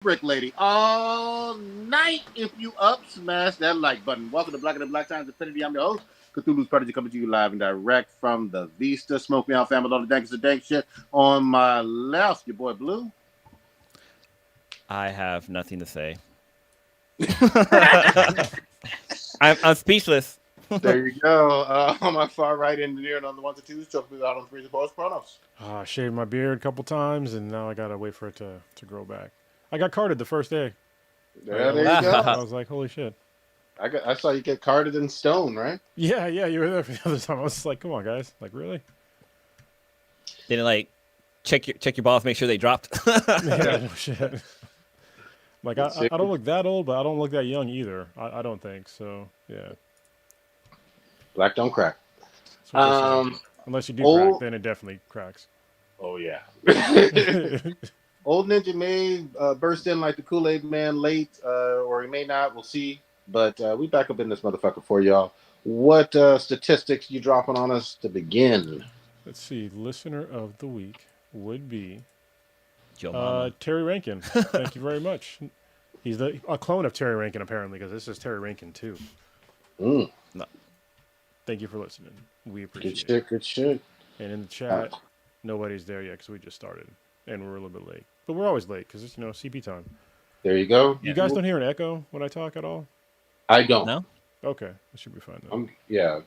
Brick Lady all night. If you up, smash that like button. Welcome to Black and the Black Times Infinity. I'm your host, Cthulhu's Prodigy, coming to you live and direct from the Vista. Smoke me out, family, all the dankest of dank shit. On my left, your boy Blue. I have nothing to say. I'm speechless. There you go. On my far right, engineer on the ones and twos, choking me out on the threes and fours. Chronos. I shaved my beard a couple times, and now I gotta wait for it to grow back. I got carded the first day. Yeah, there you go. I was like, holy shit. I saw you get carded in stone, right? Yeah, you were there for the other time. I was like, come on, guys. Like, really? Didn't like check your balls, make sure they dropped. Yeah, no shit. Like, I don't look that old, but I don't look that young either. I don't think so. Yeah. Black don't crack. Unless you do old, crack, then it definitely cracks. Oh yeah. Old Ninja may burst in like the Kool-Aid Man late, or he may not. We'll see. But we back up in this motherfucker for y'all. What statistics you dropping on us to begin? Let's see. Listener of the week would be Joe Mama. Terry Rankin. Thank you very much. He's a clone of Terry Rankin, apparently, because this is Terry Rankin, too. Mm. No. Thank you for listening. We appreciate Good it. shit, good shit. And in the chat, nobody's there yet because we just started. And we're a little bit late. But we're always late because it's, CP time. There you go. You guys don't hear an echo when I talk at all? I don't. No? Okay. That should be fine, then. Yeah.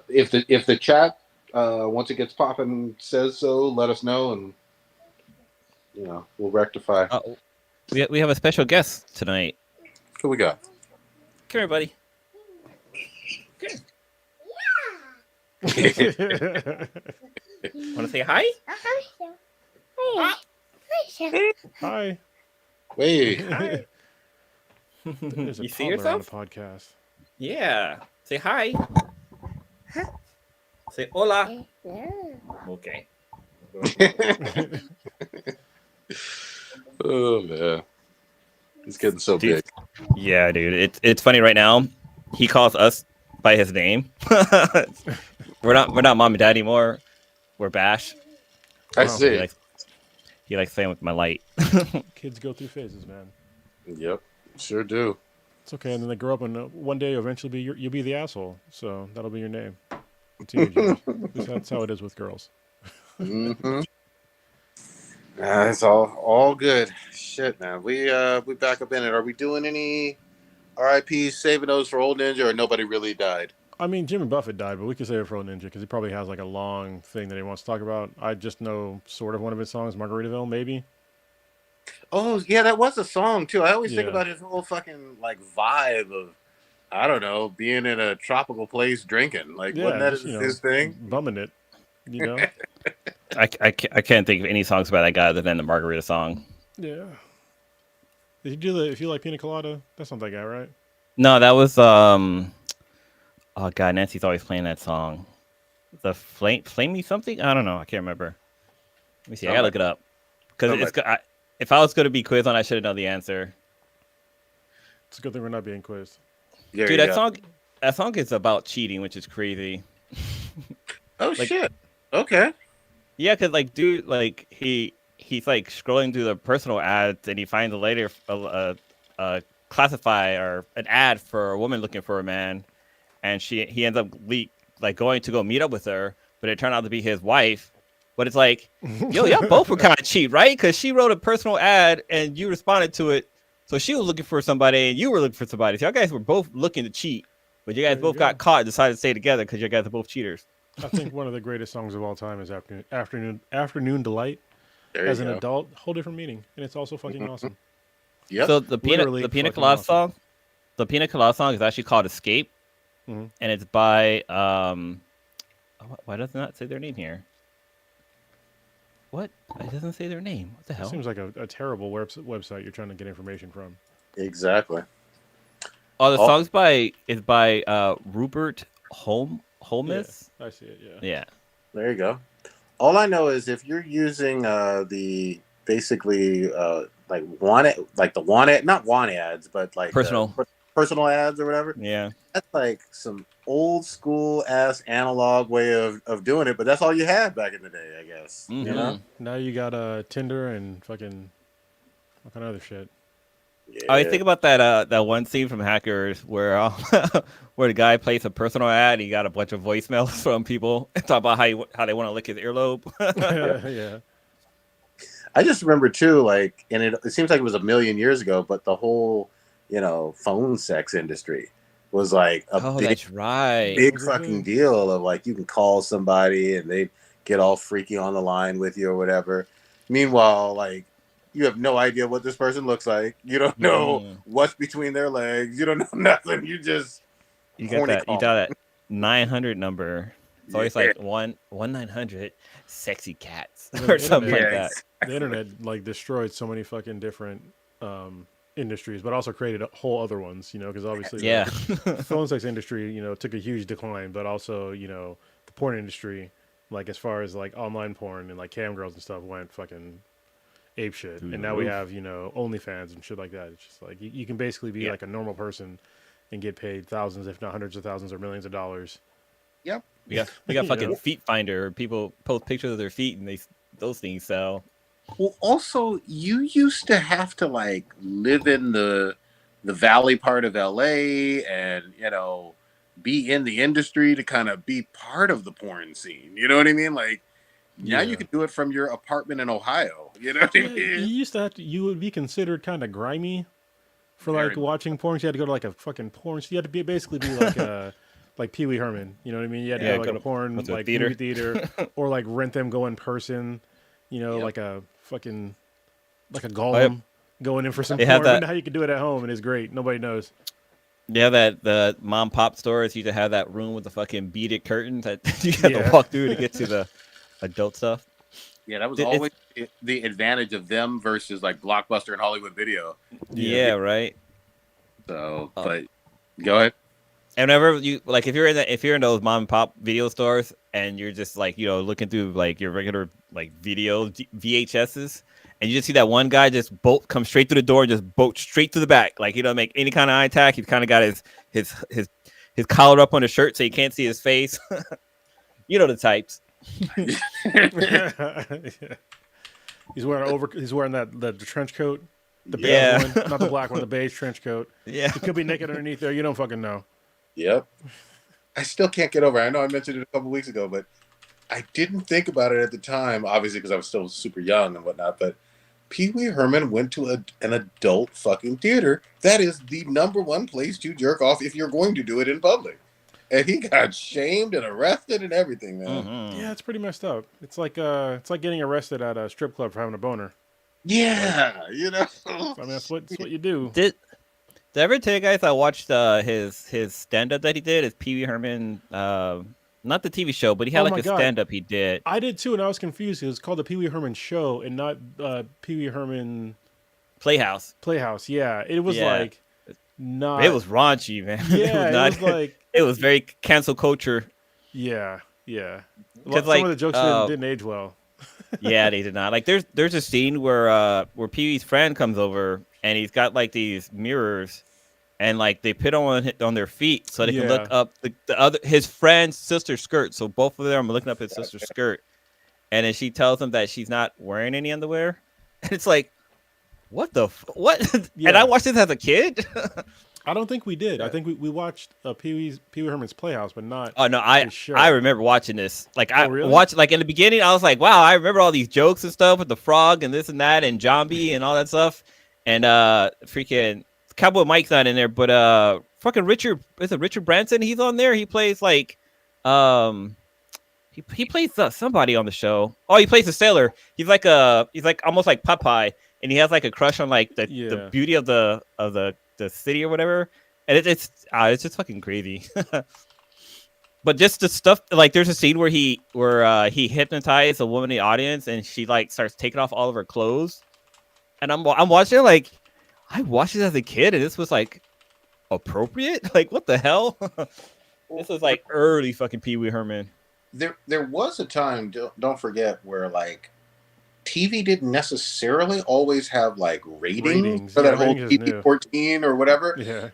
If the chat, once it gets popping, says so, let us know, and, we'll rectify. We have a special guest tonight. Who we got? Come here, buddy. Want to say hi? Hi. Wait. Hi. There's a You see toddler yourself? on the podcast. Yeah. Say hi. Say hola. Okay. Oh man, he's getting so Dude. big. Yeah, dude. It's funny right now. He calls us by his name. we're not mom and dad anymore. We're Bash. I Wow. see. He likes playing with my light. Kids go through phases, man. Yep, sure do. It's okay. And then they grow up, and one day, eventually, you'll be the asshole. So that'll be your name. Teenagers. That's how it is with girls. Mm-hmm. It's all good. Shit, man. We back up in it. Are we doing any RIPs, saving those for Old Ninja, or nobody really died? I mean, Jimmy Buffett died, but we could save it for Old Ninja because he probably has like a long thing that he wants to talk about. I just know sort of one of his songs, Margaritaville, maybe. Oh yeah, that was a song too. I always think Yeah. about his whole fucking like vibe of, I don't know, being in a tropical place drinking. Like, Yeah, wasn't that just, his thing? Bumming it, I can't think of any songs by that guy other than the Margarita song. Yeah. Did you do the If You Like Pina Colada? That's not that guy, right? No, that was oh god, Nancy's always playing that song. The flame me something? I don't know. I can't remember. Let me see. I gotta look it up because if I was going to be quizzed on, I should have known the answer. It's a good thing we're not being quizzed. Yeah, dude, that song is about cheating, which is crazy. Oh shit. Okay. Yeah, because dude, he's like scrolling through the personal ads and he finds a classify or an ad for a woman looking for a man, and he ends up going to go meet up with her, but it turned out to be his wife. But it's like, yo, y'all both were kind of cheap, right? Because she wrote a personal ad and you responded to it. So she was looking for somebody and you were looking for somebody. So y'all guys were both looking to cheat, but you guys both got caught and decided to stay together because you guys are both cheaters. I think one of the greatest songs of all time is Afternoon Delight. As an adult, whole different meaning, and it's also fucking awesome. Yeah. So the Pina Colada song, the Pina Colada song is actually called Escape, and it's by why does it not say their name here? What? It doesn't say their name. What the hell? It seems like a terrible website you're trying to get information from. Exactly. Oh, the song's by Rupert Holmes. Yeah, I see it. Yeah. There you go. All I know is if you're using the basically like not want ads, but like personal ads or whatever. Yeah. That's like some old school ass analog way of doing it, but that's all you had back in the day, I guess. Mm-hmm. You know? Now you got Tinder and fucking All kind of other shit. I Yeah. think about that one scene from Hackers where where the guy plays a personal ad. He got a bunch of voicemails from people talk about how they want to lick his earlobe. Yep. Yeah. I just remember too, like, and it seems like it was a million years ago, but the whole, phone sex industry was like a Oh, big, that's right. big Was it fucking thing? deal of like you can call somebody and they get all freaky on the line with you or whatever. Meanwhile, like you have no idea what this person looks like. You don't know Mm-mm. what's between their legs. You don't know nothing. You just You got horny that. You calling. got that 900 number. It's always Yeah. like 1-900 sexy cats Well, or the something internet, like Yeah. that. the internet like destroyed so many fucking different industries, but also created whole other ones. Because obviously Yeah. the phone sex industry, took a huge decline, but also, the porn industry, like as far as like online porn and like cam girls and stuff went fucking ape shit. Through And the now we roof. have, OnlyFans and shit like that. It's just like you can basically be Yeah. like a normal person and get paid thousands, if not hundreds of thousands or millions of dollars. Yep. We got You fucking know? feet finder. People post pictures of their feet and those things sell. Well, also, you used to have to like live in the valley part of LA and, be in the industry to kind of be part of the porn scene. You know what I mean? Like now you Yeah. can do it from your apartment in Ohio. You know what Yeah, I you mean? used to have to. You would be considered kind of grimy for like Very much. watching porn. So you had to go to like a fucking porn. So you had to basically be like like Pee Wee Herman. You know what I mean? You had to Yeah, go to like a go porn to a like theater. movie theater or like rent them, go in person. Yep. Like a fucking like a Oh, yep. golem going in for some They have porn. But that. now you can do it at home and it's great. Nobody knows. They have that the mom pop stores used to have that room with the fucking beaded curtains that you had to Yeah. walk through to get to the adult stuff. Yeah, that was It's always the advantage of them versus like Blockbuster and Hollywood Video. Yeah. yeah, right. So, Oh. but go ahead. And whenever you like, if you're in those mom and pop video stores and you're just like looking through like your regular like video VHSs, and you just see that one guy just come straight through the door and just bolt straight to the back, like make any kind of eye attack. He's kind of got his collar up on his shirt so you can't see his face. You know the types. Yeah. He's wearing the trench coat, the beige Yeah. one, not the black one, the beige trench coat. Yeah. He could be naked underneath there. You don't fucking know. Yep. I still can't get over it. I know I mentioned it a couple weeks ago, but I didn't think about it at the time, obviously because I was still super young and whatnot. But Pee Wee Herman went to an adult fucking theater. That is the number one place to jerk off if you're going to do it in public. And he got shamed and arrested and everything, man. Mhm. Yeah, it's pretty messed up. It's like getting arrested at a strip club for having a boner. Yeah, I mean, that's what you do. Did I ever tell you guys I watched his stand up that he did? His Pee Wee Herman, not the TV show, but he had Oh like my a God. stand up he did. I did too, and I was confused. It was called the Pee Wee Herman Show and not Pee Wee Herman Playhouse. Playhouse. Yeah, it was Yeah. like not. It was raunchy, man. Yeah, it was it was like it was very cancel culture. yeah. Because Some of the jokes didn't age well. Yeah, they did not. Like there's a scene where Pee Wee's friend comes over and he's got like these mirrors and like they put on their feet so they can look Yeah. up the other his friend's sister's skirt. So both of them are looking up his sister's skirt, and then she tells him that she's not wearing any underwear, and it's like, what the what? And Yeah. I watched this as a kid. I don't think we did. I think we watched Pee Wee Herman's Playhouse, but not. Oh no, I his show. I remember watching this. Like I really? watched like in the beginning, I was like, wow, I remember all these jokes and stuff with the frog and this and that and Zombie and all that stuff. And freaking Cowboy Mike's not in there, but fucking Richard Branson, he's on there. He plays like he plays somebody on the show. Oh, he plays a sailor. He's like almost like Popeye, and he has like a crush on like the beauty of the city or whatever. And it's just fucking crazy. But just the stuff like there's a scene where he hypnotized a woman in the audience and she like starts taking off all of her clothes, and I'm watching it like I watched it as a kid and this was like appropriate. Like what the hell? This was like early fucking Pee Wee Herman. There was a time, don't forget, where like TV didn't necessarily always have like ratings for that whole ratings is new. PG-14 or whatever. Yeah.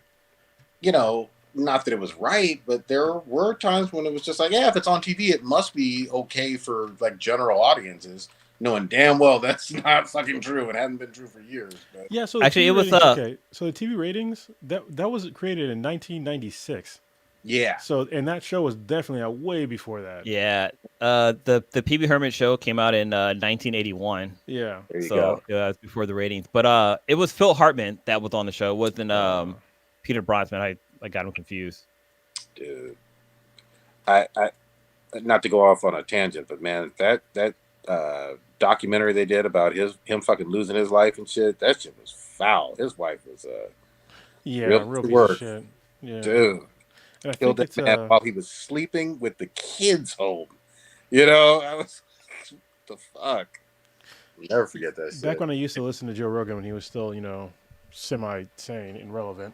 Not that it was right, but there were times when it was just like, yeah, if it's on TV, it must be okay for like general audiences. knowing damn well that's not fucking true. It hasn't been true for years. But Yeah, so the Actually, TV it was ratings. Okay, so the TV ratings that was created in 1996. yeah, So and that show was definitely out way before that. yeah. The PB Herman show came out in 1981. Yeah. there you So go. it was before the ratings. But it was Phil Hartman that was on the show. It wasn't Peter Brosnan. I got him confused. Dude, I not to go off on a tangent, but man, that documentary they did about him fucking losing his life and shit, that shit was foul. His wife was real Yeah, real piece of work, shit. Yeah. dude. And I Killed think that it's man while he was sleeping with the kids home. You know, I was what the fuck. I'll never forget that shit. back when I used to listen to Joe Rogan when he was still, semi-sane and relevant.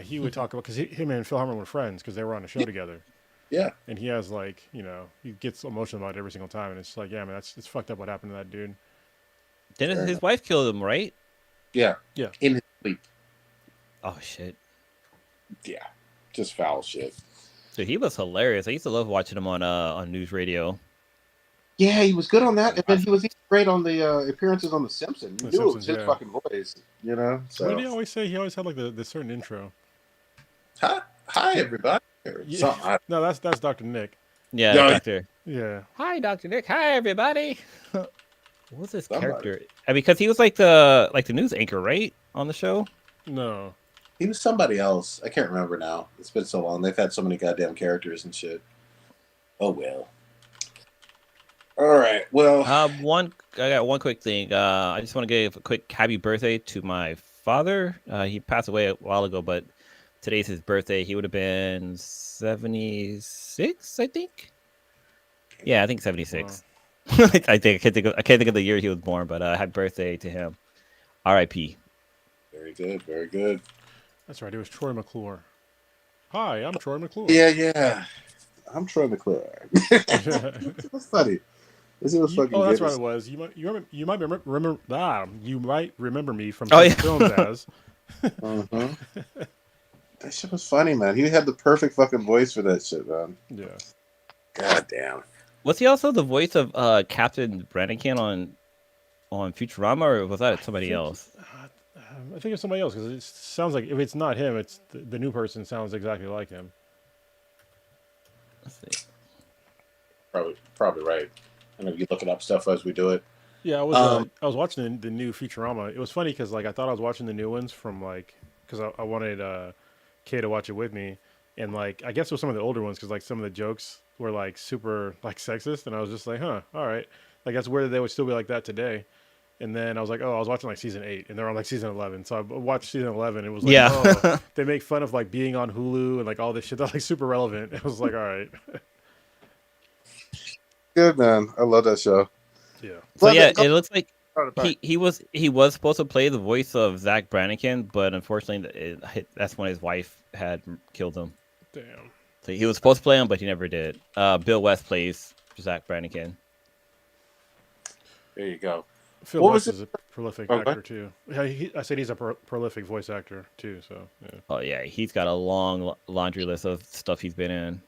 He would talk about because him and Phil Hartman were friends because they were on a show together. Yeah, And he has he gets emotional about it every single time, and it's like, yeah, man, it's fucked up what happened to that dude. Then Fair his enough. wife killed him, right? Yeah, Yeah. in his sleep. Oh shit. Yeah, just foul shit. So he was hilarious. I used to love watching him on news radio. Yeah, he was good on that, and then he was even great on the appearances on The Simpsons. You The knew it was Simpsons, his yeah. fucking voice, you know. What did So, he always say? He always had like the certain intro. hi everybody. Or Yeah. something. No, that's Dr. Nick. Yeah, No, Doctor. Yeah. Hi, Dr. Nick. Hi, everybody. What was his Somebody. character? Because he was like the news anchor, right, on the show. No. He was somebody else. I can't remember now. It's been so long. They've had so many goddamn characters and shit. Oh well. All right. Well, I got one quick thing. I just want to give a quick happy birthday to my father. He passed away a while ago, but today's his birthday. He would have been 76, I think. Yeah, I think 76. I can't think of the year he was born, but happy birthday to him. R.I.P. very good. Very good. That's right. It was Troy McClure. Hi, I'm Troy McClure. Yeah. I'm Troy McClure. That's funny. This was fucking Oh, that's good. what it was. You might remember me from Oh, yeah. films as. Mhm. That shit was funny, man. He had the perfect fucking voice for that shit, man. Yeah. God damn. Was he also the voice of Captain Brannigan on Futurama, or was that somebody else? I think it's somebody else because it sounds like if it's not him, it's the new person sounds exactly like him. Let's see. Probably right. I know you looking up stuff as we do it. Yeah, I was watching the new Futurama. It was funny because I thought I was watching the new ones from because I wanted Kay to watch it with me, and I guess it was some of the older ones because some of the jokes were super sexist, and I was just like, huh, all right, that's weird that they would still be like that today. And then I was like, oh, I was watching season 8, and they're on season 11. So I watched season 11. It was Yeah. oh, they make fun of being on Hulu and all this shit that's super relevant. It was all right. Good, man. I love that show. Yeah. So yeah, it looks like he was supposed to play the voice of Zach Brannigan, but unfortunately, that's when his wife had killed him. Damn. So he was supposed to play him, but he never did. Bill West plays Zach Brannigan. There you go. Phil What West was is a prolific Okay. actor too. Yeah, I said he's a prolific voice actor too. So yeah. Oh yeah, he's got a long laundry list of stuff he's been in.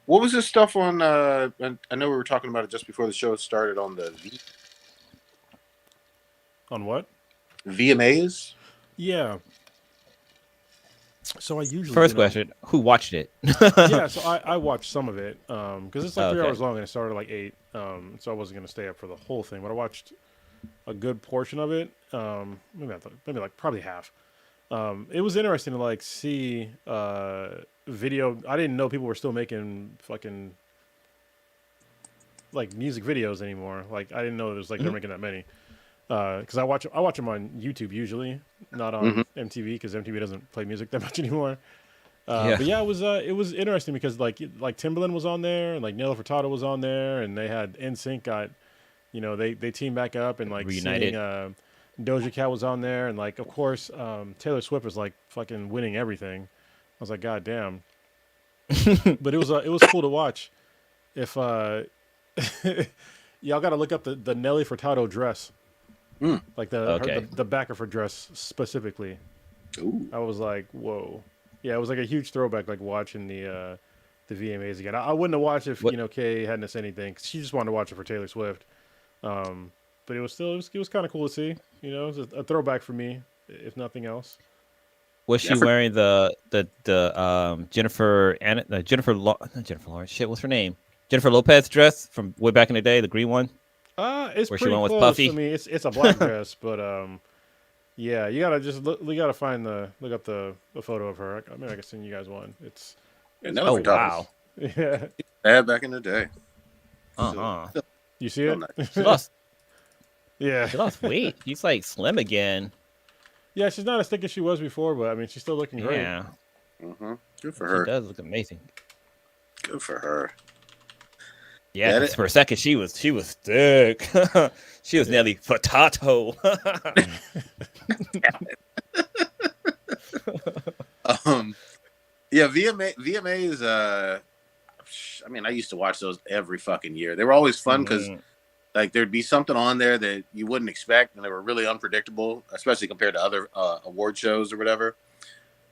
What was this stuff on? I know we were talking about it just before the show started on the On what? VMAs. Yeah. So I usually First question: who watched it? Yeah, so I watched some of it because it's 3 Okay. hours long and it started at 8. So I wasn't gonna stay up for the whole thing, but I watched a good portion of it. Maybe probably half. It was interesting to see video. I didn't know people were still making fucking music videos anymore. I didn't know there's they're making that many. Because I watch them on YouTube usually, not on MTV because MTV doesn't play music that much anymore. Yeah. But yeah, it was interesting because Timbaland was on there and Nelly Furtado was on there and they had NSYNC got, they teamed back up and Reunited. seeing, Doja Cat was on there and of course Taylor Swift was fucking winning everything. I was like, God damn. But it was cool to watch. If y'all got to look up the Nelly Furtado dress. Okay. The back of her dress specifically. Ooh. I was like, whoa. Yeah, it was a huge throwback, watching the VMAs again. I wouldn't have watched if What- Kay hadn't said anything. 'Cause she just wanted to watch it for Taylor Swift. But it was kind of cool to see. You know, it was a throwback for me, if nothing else. Was she wearing the Jennifer Lawrence? Shit, what's her name? Jennifer Lopez dress from way back in the day, the green one, It's where she pretty went with close. I Puffy. mean, it's a black dress, but yeah, you gotta just look. You gotta look up the photo of her. I mean, I can send you guys one. It's And that Oh was tough. wow. yeah. Bad back in the day. Uh-huh. You see Still it? nice. She lost Yeah. she lost weight. She's like slim again. Yeah, she's not as thick as she was before, but I mean, she's still looking great. Yeah. Good for She her. does look amazing. Good for her. Yeah, Yeah, 'cause for a second she was thick. She was nearly potato. Yeah, VMAs. I mean, I used to watch those every fucking year. They were always fun because Mhm. like there'd be something on there that you wouldn't expect, and they were really unpredictable, especially compared to other award shows or whatever.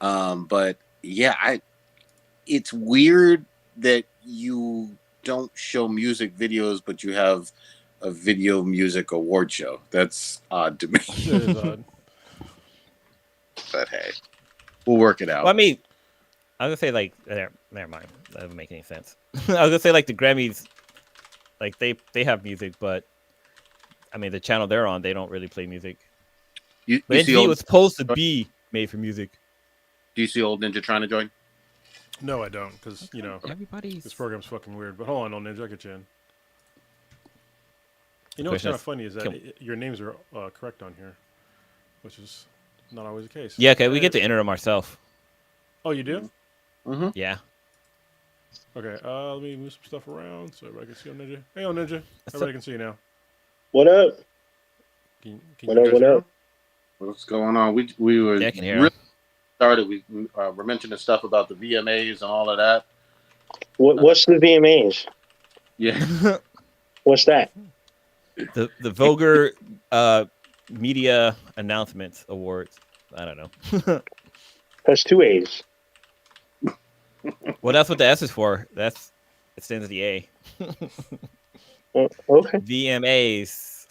But yeah, it's weird that you don't show music videos, but you have a video music award show. That's odd to me. It is odd. But hey, we'll work it out. Well, I mean, I was gonna say like never mind. That doesn't make any sense. I was gonna say like the Grammys, like they have music, but I mean the channel they're on, they don't really play music. You But see MTV was supposed to be made for music. Do you see old Ninja trying to join? No, I don't, because Everybody's this program's fucking weird. But hold on, Ninja, I'll get you in. You know what's Question kind is, of funny is that can- your names are correct on here, which is not always the case. Yeah, okay, we get to enter them ourselves. Oh, you do? Mm-hmm. Yeah. Okay. Let me move some stuff around so everybody can see on Ninja. Hey, on Ninja. Everybody can see you now. What up? Can What you up, guys what hear up? him? What's going on? We were Yeah, I can hear really him. started. We were mentioning stuff about the VMAs and all of that. What's the VMAs? Yeah, What's that? The vulgar media announcements awards. I don't know. That's two A's. Well, that's what the S is for. It stands for the A. Okay. VMAs.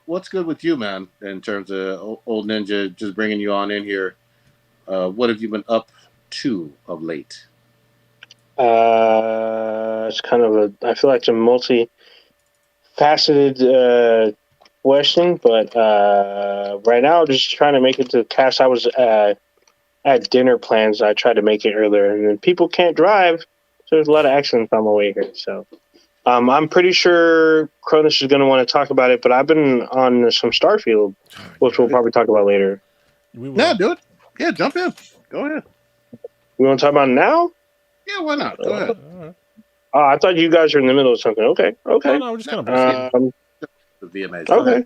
what's good with you, man? In terms of old Ninja, just bringing you on in here. What have you been up to of late? It's kind of I feel like it's a multi-faceted question, but right now I'm just trying to make it to the cast. I was at dinner plans. I tried to make it earlier, and then people can't drive, so there's a lot of accidents on my way here. So I'm pretty sure Cronus is going to want to talk about it, but I've been on some Starfield, which we'll probably talk about later. We will. Yeah, do it. Yeah, jump in. Go ahead. We want to talk about it now? Yeah, why not? Go ahead. All right. Oh, I thought you guys were in the middle of something. Okay. No, we're just kind of bullshitting. The VMAs. Go Okay.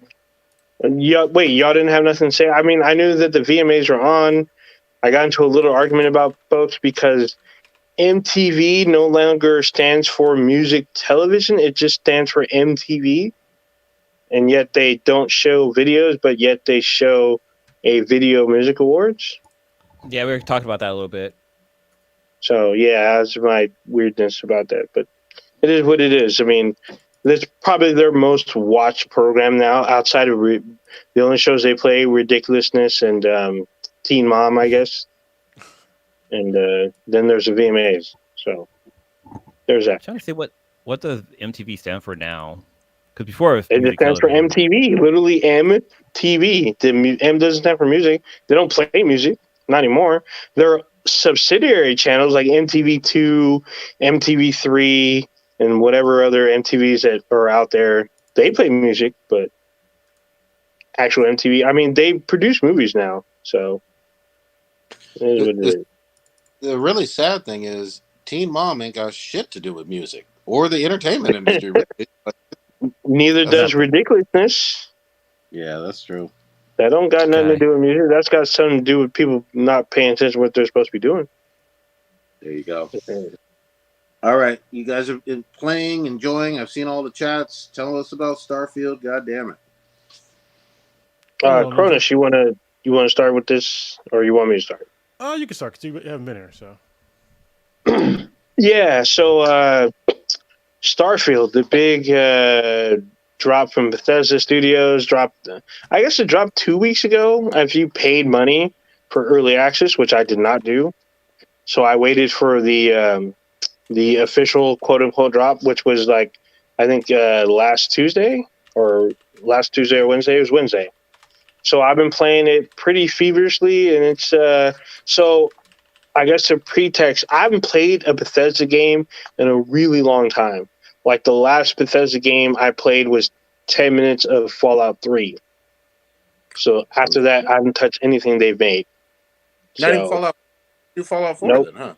ahead. Yeah. Wait, y'all didn't have nothing to say? I mean, I knew that the VMAs were on. I got into a little argument about folks because MTV no longer stands for music television. It just stands for MTV. And yet they don't show videos, but yet they show a Video Music Awards. Yeah, we were talking about that a little bit. So, yeah, that's my weirdness about that. But it is what it is. I mean, that's probably their most watched program now outside of the only shows they play, Ridiculousness and Teen Mom, I guess. And then there's the VMAs. So there's I'm that. trying to see what does MTV stand for now? Because before it was It music stands for television. MTV, literally MTV. M doesn't stand for music. They don't play music, not anymore. There are subsidiary channels like MTV2, MTV3, and whatever other MTVs that are out there. They play music, but actual MTV, I mean, they produce movies now. So it is what it is. The really sad thing is Teen Mom ain't got shit to do with music or the entertainment industry. Really. Neither does Ridiculousness. Yeah, that's true. That don't got nothing to Okay. do with music. That's got something to do with people not paying attention to what they're supposed to be doing. There you go. All right, you guys have been playing, enjoying. I've seen all the chats. Tell us about Starfield. God damn it. Cronus, you wanna start with this, or you want me to start? You can start because you haven't been here. So Yeah. So Starfield, the big drop from Bethesda Studios, dropped. I guess it dropped 2 weeks ago. If you paid money for early access, which I did not do, so I waited for the official quote unquote drop, which was like I think last Tuesday or Wednesday. It was Wednesday. So I've been playing it pretty feverishly, and it's so I guess a pretext. I haven't played a Bethesda game in a really long time. Like the last Bethesda game I played was 10 minutes of Fallout 3. So after that, I haven't touched anything they've made. Not even Fallout. You Fallout 4 Nope. then, huh?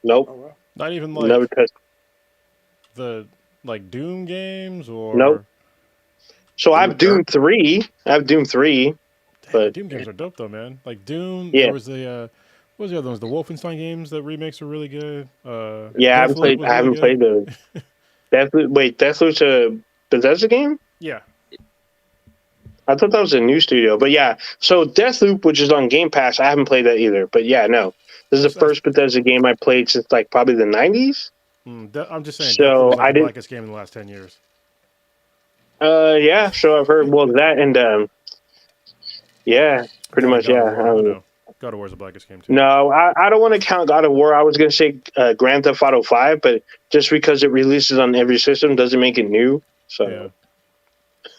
Nope. Oh, wow. Not even Never like touched. the Doom games or Nope. So I have Doom Doom 3. Damn, the But Doom games are dope though, man. Like Doom, yeah, there was the what was the other ones? The Wolfenstein games. That remakes are really good. yeah. Deathloop was I really haven't played good. the Deathloop. Wait, Deathloop's a Bethesda game? Yeah, I thought that was a new studio, but yeah. So Deathloop, which is on Game Pass, I haven't played that either. But yeah, no, this is the That's- first Bethesda game I played since like probably the '90s. I'm just saying, Deathloop So was like I the didn't. blackest game in the last 10 years. Yeah. So I've heard. Well, that and yeah, pretty That and much. God Yeah. of War. Oh no, God of War is the blackest game too. No, I don't want to count God of War. I was gonna say Grand Theft Auto 5, but just because it releases on every system doesn't make it new. So,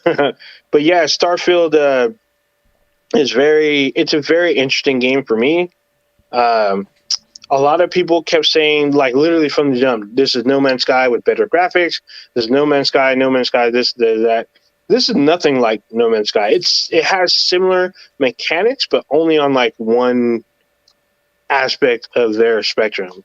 but yeah, Starfield it's a very interesting game for me. A lot of people kept saying, like, literally from the jump, this is No Man's Sky with better graphics. This is No Man's Sky, that. This is nothing like No Man's Sky. It has similar mechanics, but only on like one aspect of their spectrum.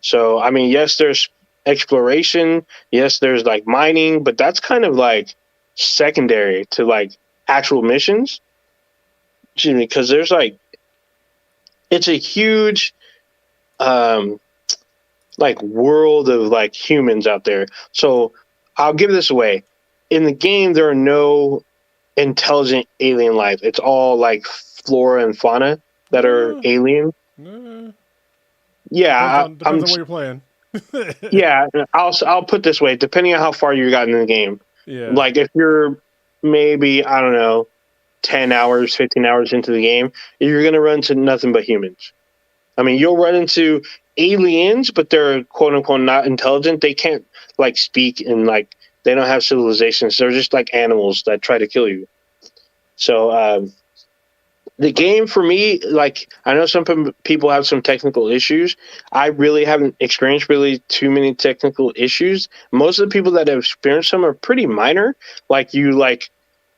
So, I mean, yes, there's exploration. Yes, there's like mining, but that's kind of like secondary to like actual missions. Because there's like, it's a huge like world of like humans out there. So I'll give this away. In the game, there are no intelligent alien life. It's all like flora and fauna that are alien. Yeah, Depends on what you're playing. yeah. I'll put this way. Depending on how far you got in the game, Yeah. like if you're maybe I don't know, 10 hours, 15 hours into the game, you're gonna run into nothing but humans. I mean, you'll run into aliens, but they're quote unquote not intelligent. They can't like speak and like they don't have civilizations. They're just like animals that try to kill you. So the game for me, like I know some people have some technical issues. I really haven't experienced really too many technical issues. Most of the people that have experienced them are pretty minor. Like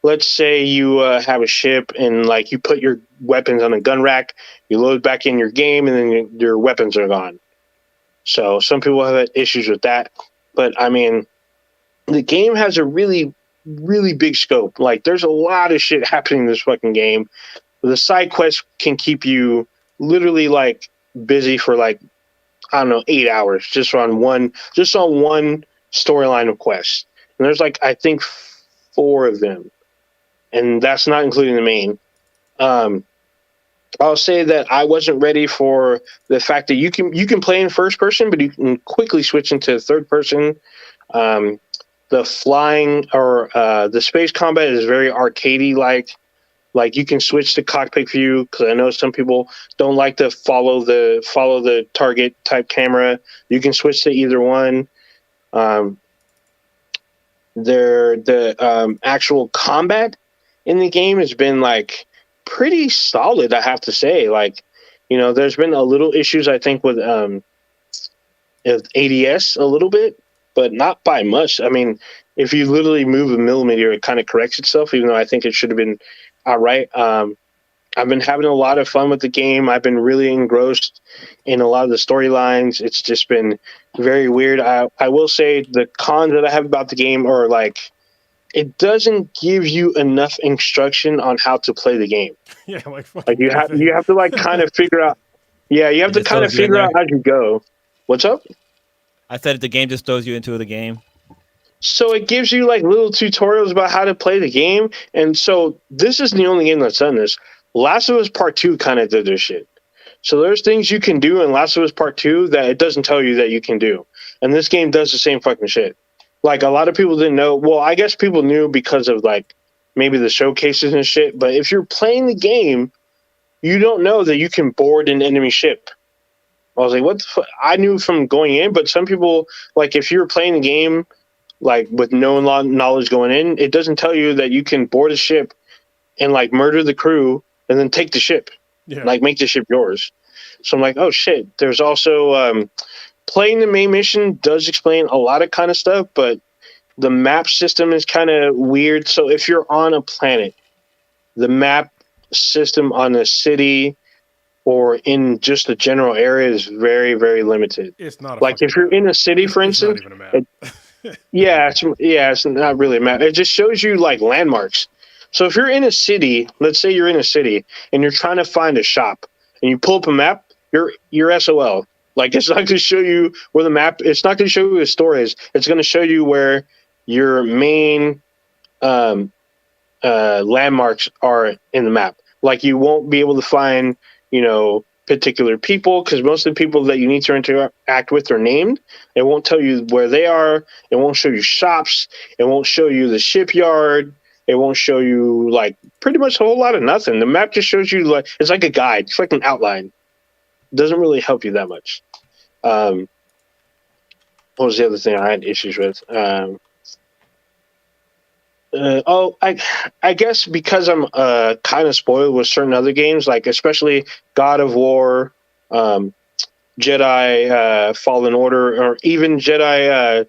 let's say you have a ship and like you put your weapons on a gun rack, you load back in your game, and then your weapons are gone. So some people have had issues with that. But I mean, the game has a really, really big scope. Like there's a lot of shit happening in this fucking game. The side quests can keep you literally like busy for like, I don't know, 8 hours just on one storyline of quests. And there's like, I think 4 of them. And that's not including the main. I'll say that I wasn't ready for the fact that you can play in first person, but you can quickly switch into third person. The flying or the space combat is very arcadey like. Like you can switch to cockpit view because I know some people don't like to follow the target type camera. You can switch to either one. The actual combat in the game has been like pretty solid, I have to say. Like, you know, there's been a little issues I think with ADS a little bit, but not by much. I mean, if you literally move a millimeter, it kind of corrects itself, even though I think it should have been all right. I've been having a lot of fun with the game. I've been really engrossed in a lot of the storylines. It's just been very weird. I will say the cons that I have about the game are like, it doesn't give you enough instruction on how to play the game. Yeah, like Like you have to like kind of figure out. Yeah, you have to just kind of throws you in figure out there. as you go. What's up? I said the game just throws you into the game. So it gives you like little tutorials about how to play the game. And so this isn't the only game that's done this. Last of Us Part 2 kind of did this shit. So there's things you can do in Last of Us Part 2 that it doesn't tell you that you can do. And this game does the same fucking shit. like a lot of people didn't know. Well, I guess people knew because of like maybe the showcases and shit. But if you're playing the game, you don't know that you can board an enemy ship. I was like, what the fuck? I knew from going in, but some people, like, if you're playing the game, like, with no knowledge going in, it doesn't tell you that you can board a ship and, like, murder the crew and then take the ship, Yeah. like, make the ship yours. So I'm like, oh, shit. There's also, playing the main mission does explain a lot of kind of stuff, but the map system is kind of weird. So if you're on a planet, the map system on a city or in just the general area is very, very limited. It's not a Like fucking if you're map. in a city, for It's not instance, even a map. it's not really a map. It just shows you like landmarks. So if you're in a city, let's say you're in a city and you're trying to find a shop and you pull up a map, you're SOL. Like it's not going to show you where the map. It's not going to show you where the store is. It's going to show you where your main um, landmarks are in the map. Like you won't be able to find, particular people because most of the people that you need to interact with are named. It won't tell you where they are. It won't show you shops. It won't show you the shipyard. It won't show you like pretty much a whole lot of nothing. The map just shows you like it's like a guide. It's like an outline. It doesn't really help you that much. What was the other thing I had issues with? I guess because I'm kind of spoiled with certain other games, like especially God of War, Jedi Fallen Order, or even Jedi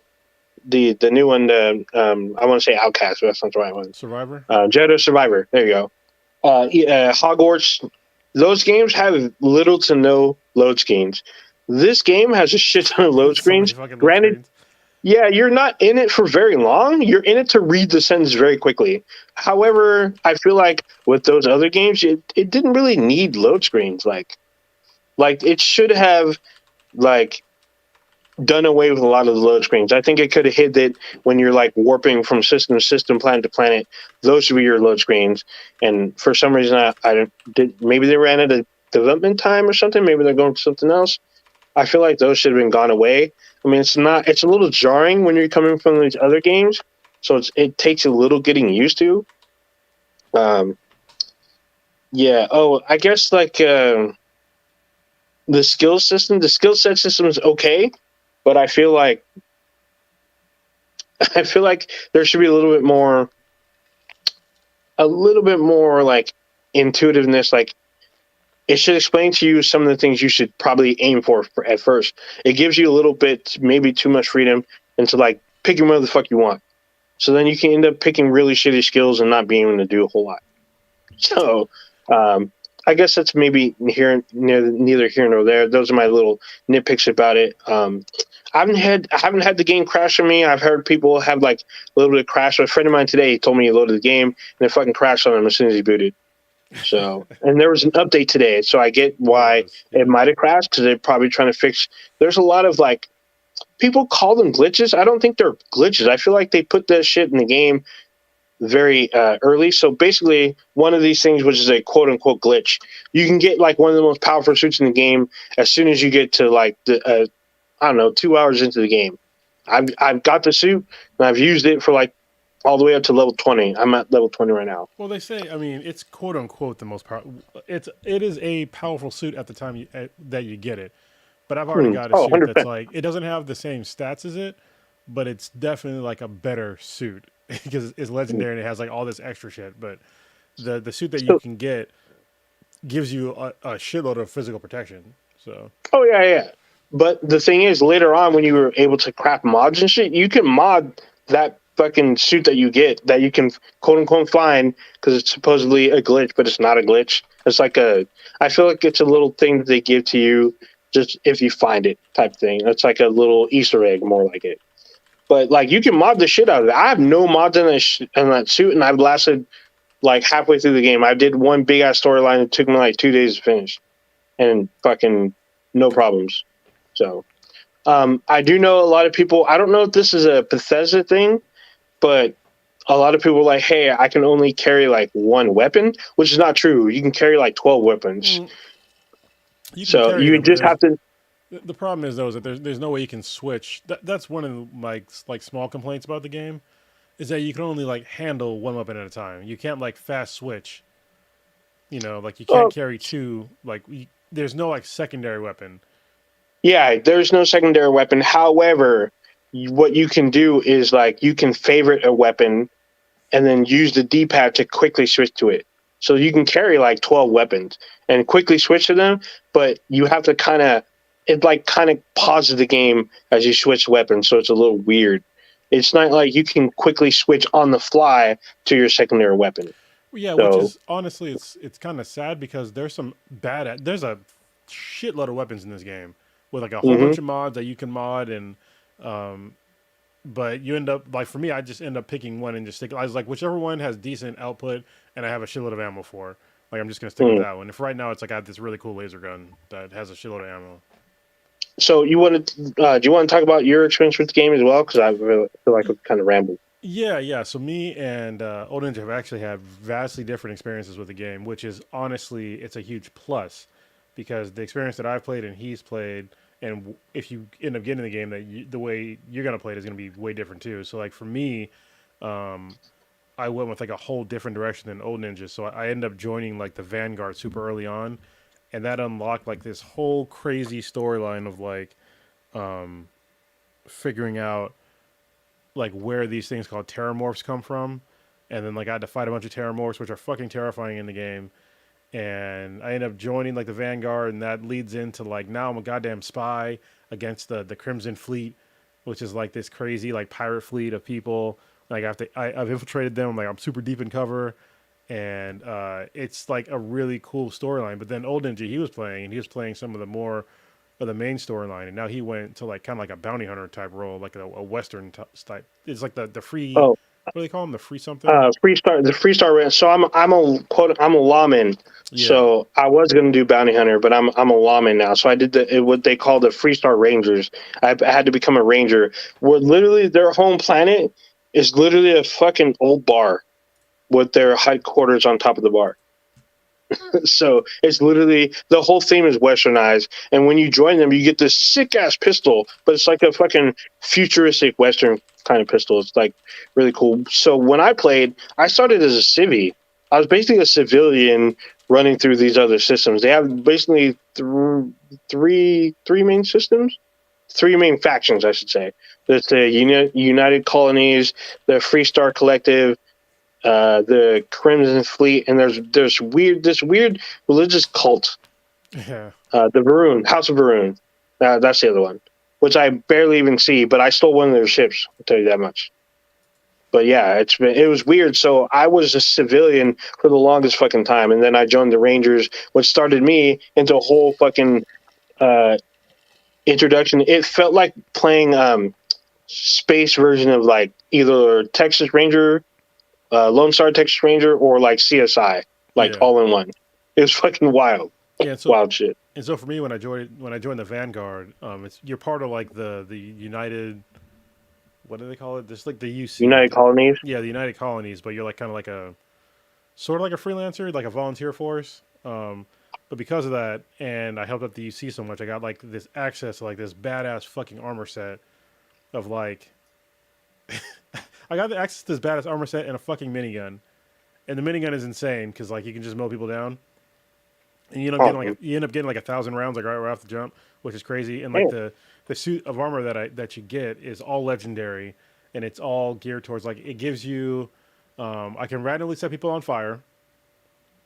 the new one. I want to say Outcast, but that's not the right one. Survivor. Jedi Survivor. There you go. Hogwarts. Those games have little to no load screens. This game has a shit ton of load So many screens. fucking load Granted, screens. yeah, you're not in it for very long. You're in it to read the sentence very quickly. However, I feel like with those other games, it didn't really need load screens. Like it should have like done away with a lot of the load screens. I think it could have hid it when you're like warping from system to system, planet to planet. Those should be your load screens. And for some reason, I did. Maybe they ran out of development time or something. Maybe they're going to something else. I feel like those should have been gone away. I mean, it's a little jarring when you're coming from these other games, so it takes a little getting used to. Yeah. Oh, I guess like the skill set system is okay, but I feel like there should be a little bit more like intuitiveness. Like it should explain to you some of the things you should probably aim for at first. It gives you a little bit, maybe too much freedom into like picking whatever the fuck you want. So then you can end up picking really shitty skills and not being able to do a whole lot. So I guess that's maybe neither here nor there. Those are my little nitpicks about it. I haven't had the game crash on me. I've heard people have like a little bit of crash. A friend of mine today told me he loaded the game and it fucking crashed on him as soon as he booted. So, and there was an update today, so I get why it might have crashed because they're probably trying to fix. There's a lot of like people call them glitches. I don't think they're glitches. I feel like they put that shit in the game very early. So basically, one of these things, which is a quote unquote glitch, you can get like one of the most powerful suits in the game as soon as you get to like the 2 hours into the game. I've got the suit and I've used it for like all the way up to level 20. I'm at level 20 right now. Well, they say, I mean, it's quote unquote the most powerful. It is a powerful suit at the time that you get it. But I've already got a suit 100%. that's like, it doesn't have the same stats as it, but it's definitely like a better suit because it's legendary and it has like all this extra shit. But the suit that you can get gives you a shitload of physical protection. So. Oh yeah. But the thing is, later on when you were able to craft mods and shit, you can mod that fucking suit that you get that you can quote unquote find because it's supposedly a glitch, but it's not a glitch. It's like I feel like it's a little thing that they give to you just if you find it type thing. It's like a little Easter egg, more like it. But like you can mod the shit out of it. I have no mods in that suit, and I've lasted like halfway through the game. I did one big ass storyline. It took me like 2 days to finish, and fucking no problems. So I do know a lot of people. I don't know if this is a Bethesda thing, but a lot of people are like, hey, I can only carry like one weapon, which is not true. You can carry like 12 weapons. You so you just have to. The problem is though is that there's no way you can switch. That's one of my like small complaints about the game is that you can only like handle one weapon at a time. You can't like fast switch. You know, like you can't Well, carry two. Like there's no like secondary weapon. yeah, there's no secondary weapon. However, what you can do is like you can favorite a weapon and then use the D-pad to quickly switch to it. So you can carry like 12 weapons and quickly switch to them, but you have to kind of pauses the game as you switch weapons, so it's a little weird. It's not like you can quickly switch on the fly to your secondary weapon. Yeah, which So, is honestly it's kind of sad because there's a shitload of weapons in this game with like a whole mhm. bunch of mods that you can mod and um but you end up like for me I just end up picking one and just stick I was like whichever one has decent output and I have a shitload of ammo for. Like I'm just gonna stick with Mm. that one. If right now it's like I have this really cool laser gun that has a shitload of ammo. So do you want to talk about your experience with the game as well? Because I really feel like I've kind of rambled. Yeah, yeah. So me and Old Ninja have actually had vastly different experiences with the game, which is honestly it's a huge plus because the experience that I've played and he's played, and if you end up getting the game, the way you're gonna play it is gonna be way different too. So like for me, um, I went with like a whole different direction than Old Ninja. So I ended up joining like the Vanguard super early on, and that unlocked like this whole crazy storyline of like um, figuring out like where these things called terramorphs come from, and then like I had to fight a bunch of terramorphs, which are fucking terrifying in the game. And I ended up joining like the Vanguard, and that leads into like now I'm a goddamn spy against the Crimson Fleet, which is like this crazy like pirate fleet of people. Like I've infiltrated them. Like I'm super deep in cover, and it's like a really cool storyline. But then Old Ninja he was playing, and he was playing some of the more of the main storyline, and now he went to like kind of like a bounty hunter type role, like a Western type. It's like the free. Oh, What do they call them? The free something? the Freestar ranch. So I'm a lawman. Yeah, So I was gonna do bounty hunter, but I'm a lawman now. So I did what they call the Freestar Rangers. I had to become a ranger. Where literally their home planet is literally a fucking old bar with their headquarters on top of the bar. So it's literally the whole theme is westernized, and when you join them, you get this sick ass pistol, but it's like a fucking futuristic western kind of pistol. It's like really cool. So when I played, I started as a civvy. I was basically a civilian running through these other systems. They have basically three main systems, three main factions, I should say. There's the United Colonies, the Freestar Collective, the Crimson Fleet, and there's this weird religious cult, yeah, the Varun House of Varun. That's the other one, which I barely even see, but I stole one of their ships. I'll tell you that much. But yeah, it was weird. So I was a civilian for the longest fucking time, and then I joined the Rangers, which started me into a whole fucking uh, introduction. It felt like playing space version of like either Texas Ranger, Lone Star Texas Ranger, or like CSI, like yeah, all in one. It was fucking wild, yeah. wild shit. And so for me, when I joined the Vanguard, it's you're part of like the United. What do they call it? Just like the UC. United Colonies. Yeah, the United Colonies, but you're like kind of like a sort of like a freelancer, like a volunteer force. But because of that, and I helped out the UC so much, I got like this access to like this badass fucking armor set of like I got the access to this badass armor set and a fucking minigun. And the minigun is insane because like you can just mow people down, and Oh, you end up getting like 1,000 rounds like right off the jump, which is crazy. And like damn. the suit of armor that you get is all legendary, and it's all geared towards like it gives you. I can randomly set people on fire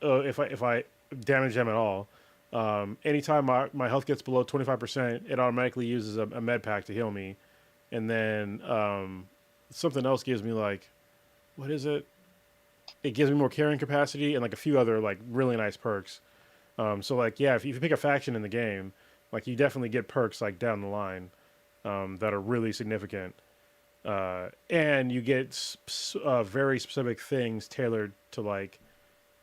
if I damage them at all. Anytime my health gets below 25%, it automatically uses a med pack to heal me, and then something else gives me like what is it? It gives me more carrying capacity and like a few other like really nice perks. So like yeah, if you pick a faction in the game, like you definitely get perks like down the line that are really significant, and you get very specific things tailored to like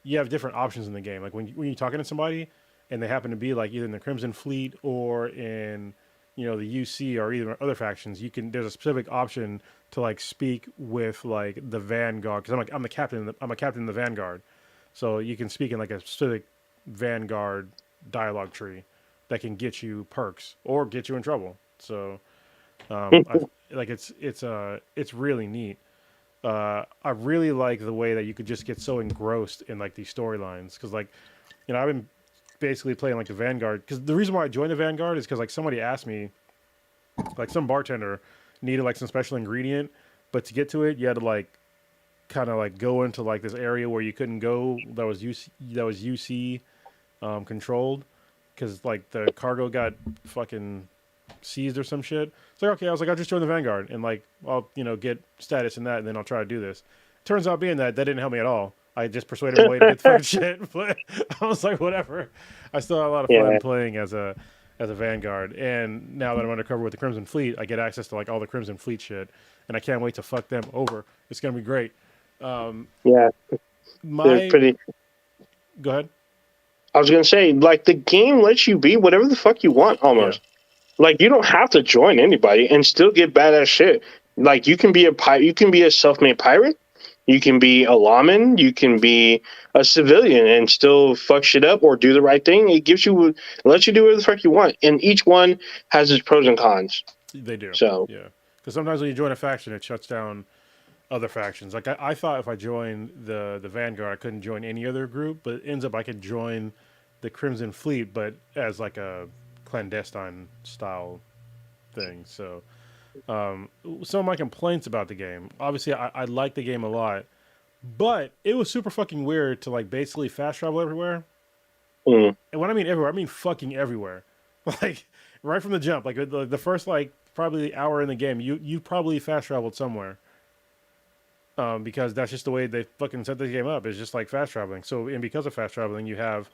you have different options in the game. Like when you're talking to somebody and they happen to be like either in the Crimson Fleet or in the UC or either other factions, there's a specific option to like speak with like the Vanguard because I'm the captain. I'm a captain in the Vanguard, so you can speak in like a specific Vanguard dialogue tree. that can get you perks or get you in trouble. So, like it's really neat. I really like the way that you could just get so engrossed in like these storylines because like I've been basically playing like the Vanguard because the reason why I joined the Vanguard is because like somebody asked me, like some bartender needed like some special ingredient, but to get to it you had to like kind of like go into like this area where you couldn't go that was UC controlled because like the cargo got fucking seized or some shit. It's like, okay, I was like, I'll just join the Vanguard and like I'll get status in that and then I'll try to do this. Turns out being that didn't help me at all. I just persuaded him away to get the fucking shit. But I was like, whatever. I still had a lot of fun playing as a Vanguard. And now that I'm undercover with the Crimson Fleet, I get access to like all the Crimson Fleet shit. And I can't wait to fuck them over. It's gonna be great. They're pretty. Go ahead. I was gonna say, like, the game lets you be whatever the fuck you want, almost. Yeah. Like, you don't have to join anybody and still get badass shit. Like, you can be a self-made pirate, you can be a lawman, you can be a civilian and still fuck shit up or do the right thing. It lets you do whatever the fuck you want, and each one has its pros and cons. They do. So yeah, because sometimes when you join a faction, it shuts down other factions. Like I thought if I joined the Vanguard, I couldn't join any other group, but it ends up I could join the Crimson Fleet, but as like a clandestine style thing. So some of my complaints about the game, obviously I like the game a lot, but it was super fucking weird to like basically fast travel everywhere. And when I mean everywhere, I mean fucking everywhere. Like right from the jump, like the first like probably hour in the game, you probably fast traveled somewhere. Because that's just the way they fucking set the game up. It's just like fast traveling. So, and because of fast traveling, you have,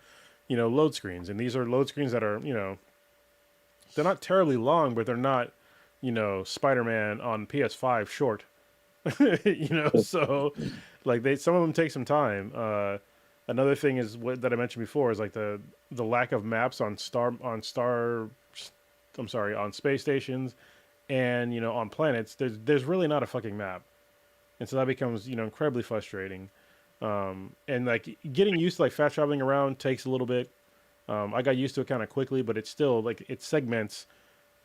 load screens. And these are load screens that are, they're not terribly long, but they're not, Spider-Man on PS5 short. So like some of them take some time. Another thing is that I mentioned before is like the lack of maps on space stations and, on planets. There's really not a fucking map. And so that becomes, incredibly frustrating. And like getting used to like fast traveling around takes a little bit. I got used to it kind of quickly, but it's still like it segments,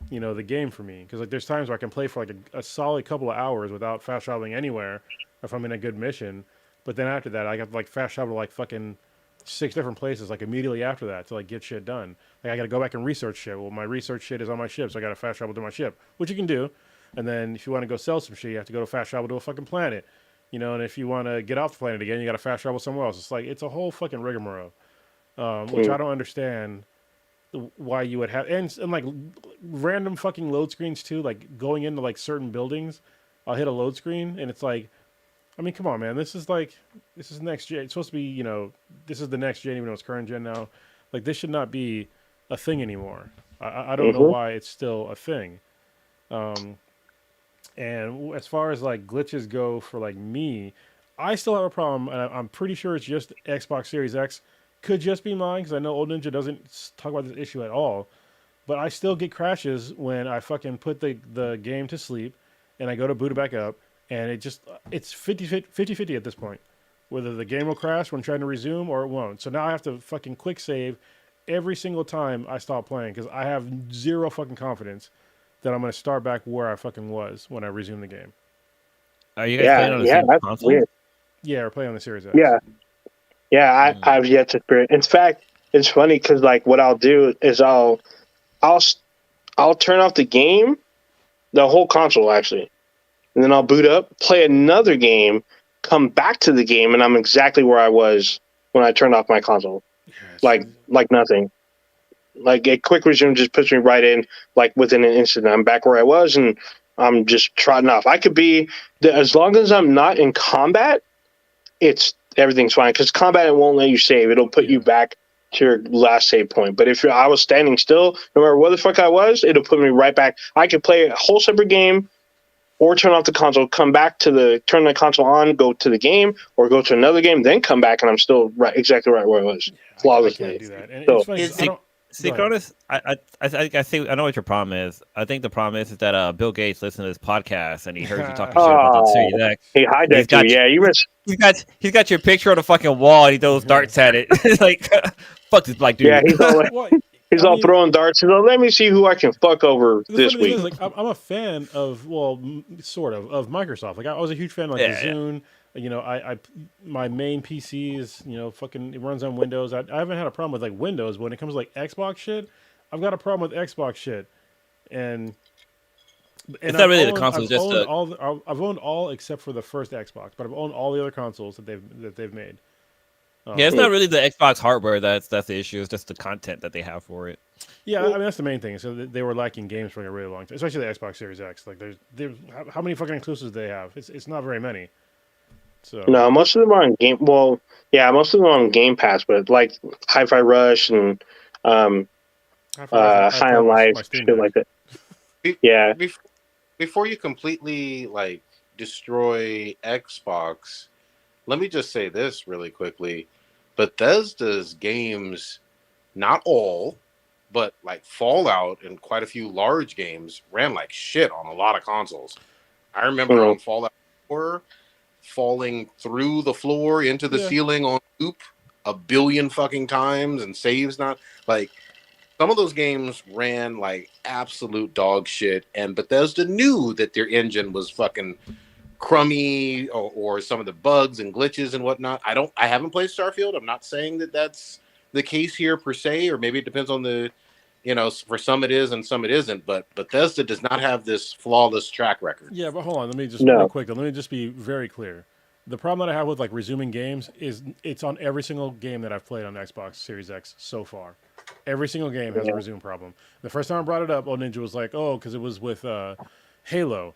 the game for me. Because like there's times where I can play for like a solid couple of hours without fast traveling anywhere if I'm in a good mission. But then after that, I got to like fast travel like fucking 6 different places like immediately after that to like get shit done. Like I got to go back and research shit. Well, my research shit is on my ship, so I got to fast travel to my ship, which you can do. And then if you want to go sell some shit, you have to go to fast travel to a fucking planet. And if you want to get off the planet again, you got to fast travel somewhere else. It's like, it's a whole fucking rigmarole, which I don't understand why you would have. And like random fucking load screens too, like going into like certain buildings, I'll hit a load screen and it's like, I mean, come on, man. This is next gen. It's supposed to be, this is the next gen, even though it's current gen now. Like this should not be a thing anymore. I don't know why it's still a thing. And as far as like glitches go for like me, I still have a problem. And I'm pretty sure it's just Xbox Series X. Could just be mine because I know Old Ninja doesn't talk about this issue at all. But I still get crashes when I fucking put the game to sleep and I go to boot it back up. And it's 50-50 at this point. Whether the game will crash when trying to resume or it won't. So now I have to fucking quick save every single time I stop playing because I have zero fucking confidence that I'm going to start back where I fucking was when I resume the game. Are you guys playing on the same console? Weird. Yeah, we're playing on the Series X. Yeah. I've yet to experience. In fact, it's funny because like what I'll do is I'll turn off the game, the whole console actually, and then I'll boot up, play another game, come back to the game, and I'm exactly where I was when I turned off my console. Yes. Like nothing. Like a quick resume just puts me right in, like within an instant. I'm back where I was, and I'm just trotting off. I could be, as long as I'm not in combat, everything's fine. Because combat, it won't let you save. It'll put you back to your last save point. But if I was standing still, no matter where the fuck I was, it'll put me right back. I could play a whole separate game, or turn off the console, turn the console on, go to the game, or go to another game, then come back, and I'm still exactly right where I was. Flawlessly. I can't do that. And it's funny, Synchronous, I think I know what your problem is. I think the problem is that Bill Gates listened to this podcast and he heard you talking shit about the Series X. He hijacked you. He's got your picture on the fucking wall and he throws darts at it. Like, fuck this black dude. Yeah, he's always, He's I all mean, throwing darts. He's all, let me see who I can fuck over the this funny thing week. is, like, I'm a fan of, well, sort of Microsoft. Like, I was a huge fan of, like, Yeah, the yeah. Zune. You know, my main PC is, you know, fucking, it runs on Windows. I haven't had a problem with, like, Windows, but when it comes to, like, Xbox shit, I've got a problem with Xbox shit. And It's not really the console. It's just I've owned all except for the first Xbox, but I've owned all the other consoles that they've made. yeah. It's not really the Xbox hardware that's the issue. It's just the content that they have for it. Yeah, I mean that's the main thing. So they were lacking games for a really long time, especially the Xbox Series X. Like there's how many fucking exclusives do they have? It's not very many. So No, most of them are on Game. Well, yeah, most of them are on Game Pass, but like Hi-Fi Rush and I High on Life, my Steam shit Deck. like that. Be- Yeah, Before you completely like destroy Xbox, let me just say this really quickly. Bethesda's games, not all, but like Fallout and quite a few large games ran like shit on a lot of consoles. I remember on Fallout 4 falling through the floor into the ceiling on loop a billion fucking times and saves not like some of those games ran like absolute dog shit, and Bethesda knew that their engine was fucking crummy or some of the bugs and glitches and whatnot. I haven't played Starfield. I'm not saying that that's the case here per se, or maybe it depends on the, you know, for some it is and some it isn't. But Bethesda does not have this flawless track record. Yeah, but hold on. Let me just real quick. Let me just be very clear. The problem that I have with like resuming games is it's on every single game that I've played on Xbox Series X so far. Every single game has a resume problem. The first time I brought it up, Old Ninja was like, "Oh, because it was with Halo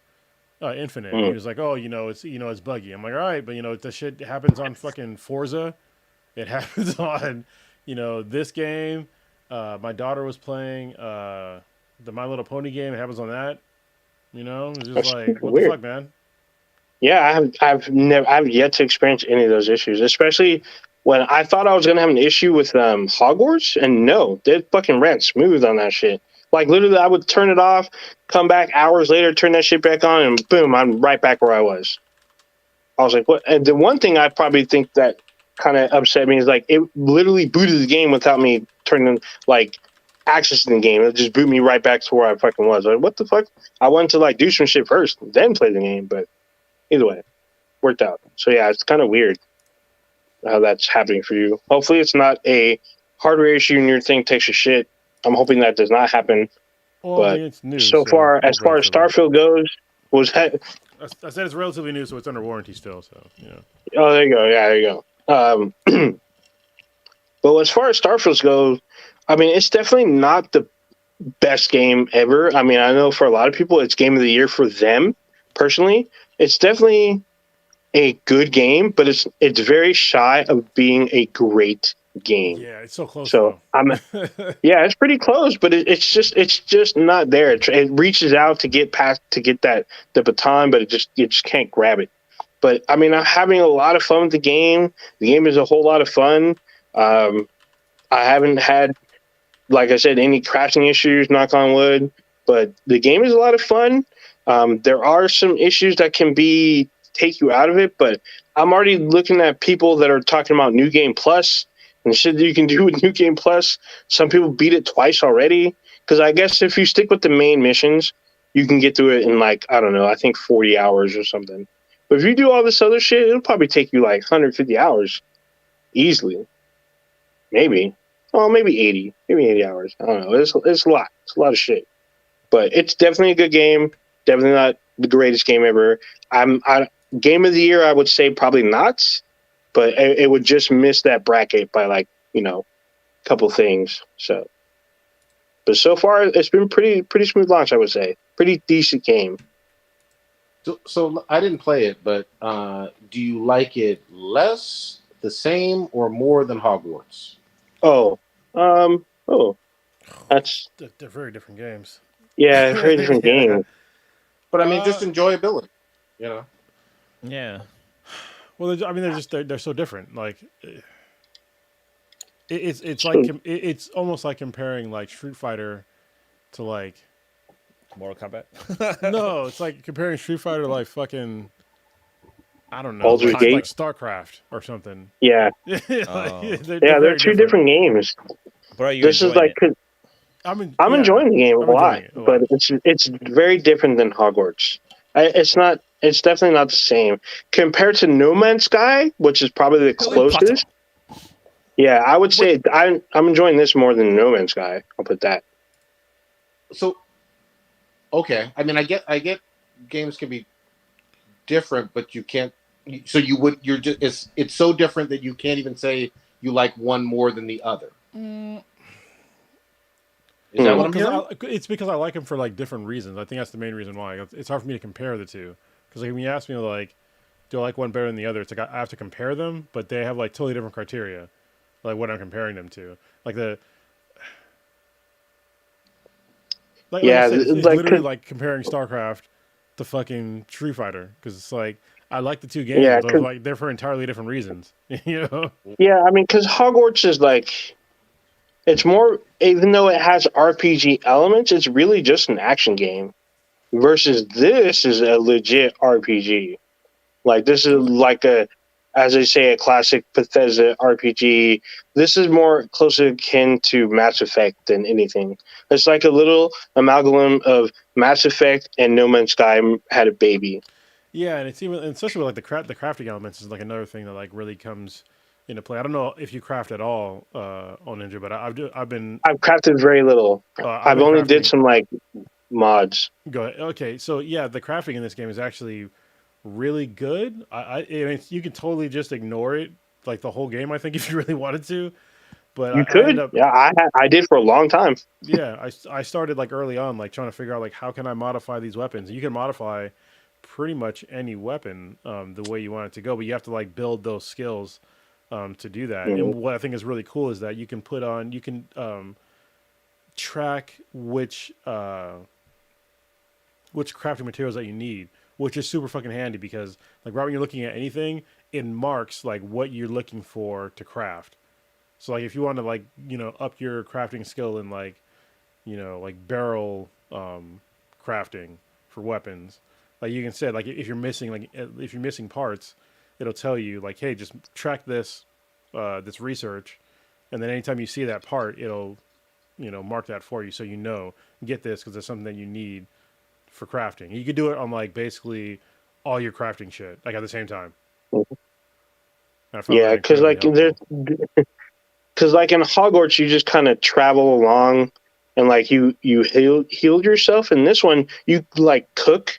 Infinite." He was like, "Oh, it's buggy." I'm like, "All right, but the shit happens on fucking Forza. It happens on, this game. My daughter was playing the My Little Pony game. It happens on that. It's just that's like, what weird. the fuck, man?" Yeah, I've yet to experience any of those issues, especially when I thought I was gonna have an issue with Hogwarts, and no, they fucking ran smooth on that shit. Like literally, I would turn it off, come back hours later, turn that shit back on, and boom, I'm right back where I was. I was like, what? And the one thing I probably think that kind of upset me is like it literally booted the game without me turning like accessing the game. It just boot me right back to where I fucking was. Like, what the fuck? I wanted to like do some shit first, then play the game, but either way, worked out. So yeah, it's kind of weird how that's happening for you. Hopefully, it's not a hardware issue and your thing takes a shit. I'm hoping that does not happen. Well, But I mean, it's new. so far, as far as Starfield goes, I said it's relatively new, so it's under warranty still. So yeah. Oh, there you go. Yeah, there you go. But as far as Starfield goes, I mean, it's definitely not the best game ever. I mean, I know for a lot of people, it's game of the year for them. Personally, it's definitely a good game, but it's very shy of being a great game. Yeah, it's so close. So yeah, it's pretty close, but it's just not there. It reaches out to get the baton, but it just can't grab it. But I mean, I'm having a lot of fun with the game. The game is a whole lot of fun. I haven't had, like I said, any crashing issues, knock on wood, but the game is a lot of fun. There are some issues that can take you out of it, but I'm already looking at people that are talking about New Game Plus and shit that you can do with New Game Plus. Some people beat it twice already, because I guess if you stick with the main missions, you can get through it in like, I don't know, I think 40 hours or something. But if you do all this other shit, it'll probably take you like 150 hours easily. Maybe. Oh, maybe 80. Maybe 80 hours. I don't know. It's a lot. It's a lot of shit. But it's definitely a good game. Definitely not the greatest game ever. Game of the year, I would say probably not. But it would just miss that bracket by like, a couple things. So, but so far it's been pretty smooth launch, I would say. Pretty decent game. So I didn't play it, but do you like it less, the same, or more than Hogwarts? That's they're very different games. Yeah, very different games. But I mean, just enjoyability, Yeah. Well, I mean, they're so different. Like, it's like it's almost like comparing like Street Fighter to like Mortal Kombat. No, it's like comparing Street Fighter to like fucking, I don't know, Baldur's Gate? like StarCraft or something. Yeah. They're They're two different games. What are you This is like, I'm enjoying the game a I'm lot, enjoying it a lot. but it's very different than Hogwarts. It's not. It's definitely not the same compared to No Man's Sky, which is probably the Harry Potter. closest. Yeah, I would say I'm enjoying this more than No Man's Sky. I'll put that. So okay, I mean, I get games can be different, but you can't. So you're just it's so different that you can't even say you like one more than the other. Is that what I'm hearing? It's because I like them for like different reasons. I think that's the main reason why. It's hard for me to compare the two because like when you ask me like, do I like one better than the other? It's like I have to compare them, but they have like totally different criteria, like what I'm comparing them to. Like like I said, it's like literally like comparing StarCraft to fucking Street Fighter because it's like I like the two games, yeah, but those like they're for entirely different reasons. You know? yeah. I mean, because Hogwarts is like it's more, even though it has RPG elements, it's really just an action game. Versus this is a legit RPG. Like this is like as they say, a classic Bethesda RPG. This is more closely akin to Mass Effect than anything. It's like a little amalgam of Mass Effect and No Man's Sky had a baby. Yeah, and it's even and especially with like the crafting elements is like another thing that like really comes into play. I don't know if you craft at all on Ninja, but I've crafted very little. I've I've been only did crafting. some like mods. Go ahead. Okay, so yeah, the crafting in this game is actually really good. You can totally just ignore it like the whole game. I think if you really wanted to, but You I end could, up yeah. I did for a long time. yeah. I started like early on like trying to figure out like how can I modify these weapons. You can modify pretty much any weapon the way you want it to go, but you have to like build those skills to do that. Mhm. And what I think is really cool is that you can track which crafting materials that you need, which is super fucking handy because like right when you're looking at anything, it marks like what you're looking for to craft. So like if you want to like up your crafting skill in like like barrel crafting for weapons, like you can say like if you're missing parts, it'll tell you like hey just track this research, and then anytime you see that part, it'll mark that for you so get this because it's something that you need for crafting. You could do it on like basically all your crafting shit like at the same time. And I found Yeah, that because incredibly like helpful. because like in Hogwarts, you just kind of travel along, and like you healed yourself. In this one, you like cook.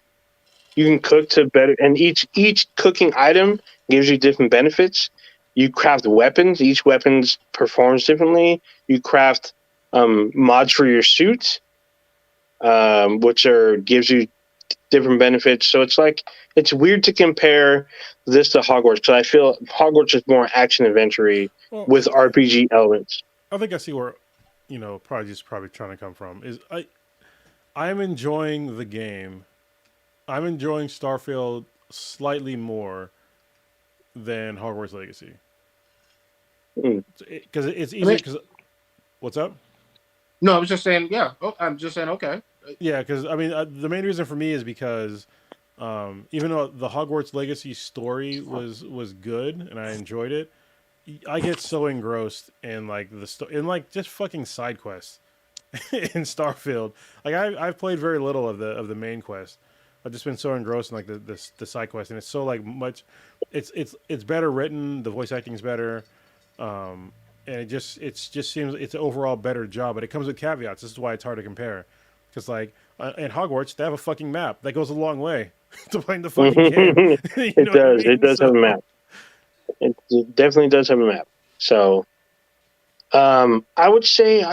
You can cook to better, and each cooking item gives you different benefits. You craft weapons. Each weapons performs differently. You craft mods for your suit, which gives you different benefits. So it's like it's weird to compare this to Hogwarts because I feel Hogwarts is more action adventure Well, with RPG elements. I think I see where probably trying to come from is I'm enjoying the game. I'm enjoying Starfield slightly more than Hogwarts Legacy because it's easier. Because what's up? No, I was just saying. Yeah, I'm just saying. Okay. Yeah, because I mean the main reason for me is because even though the Hogwarts Legacy story was good and I enjoyed it, I get so engrossed in like in like just fucking side quests in Starfield. Like I've played very little of the main quest. I've just been so engrossed in like the side quest, and it's so like much. It's better written. The voice acting is better, and it just seems it's an overall better job. But it comes with caveats. This is why it's hard to compare, because like in Hogwarts they have a fucking map that goes a long way to playing the fucking game. It does. It does have a map. It definitely does have a map. So, I would say,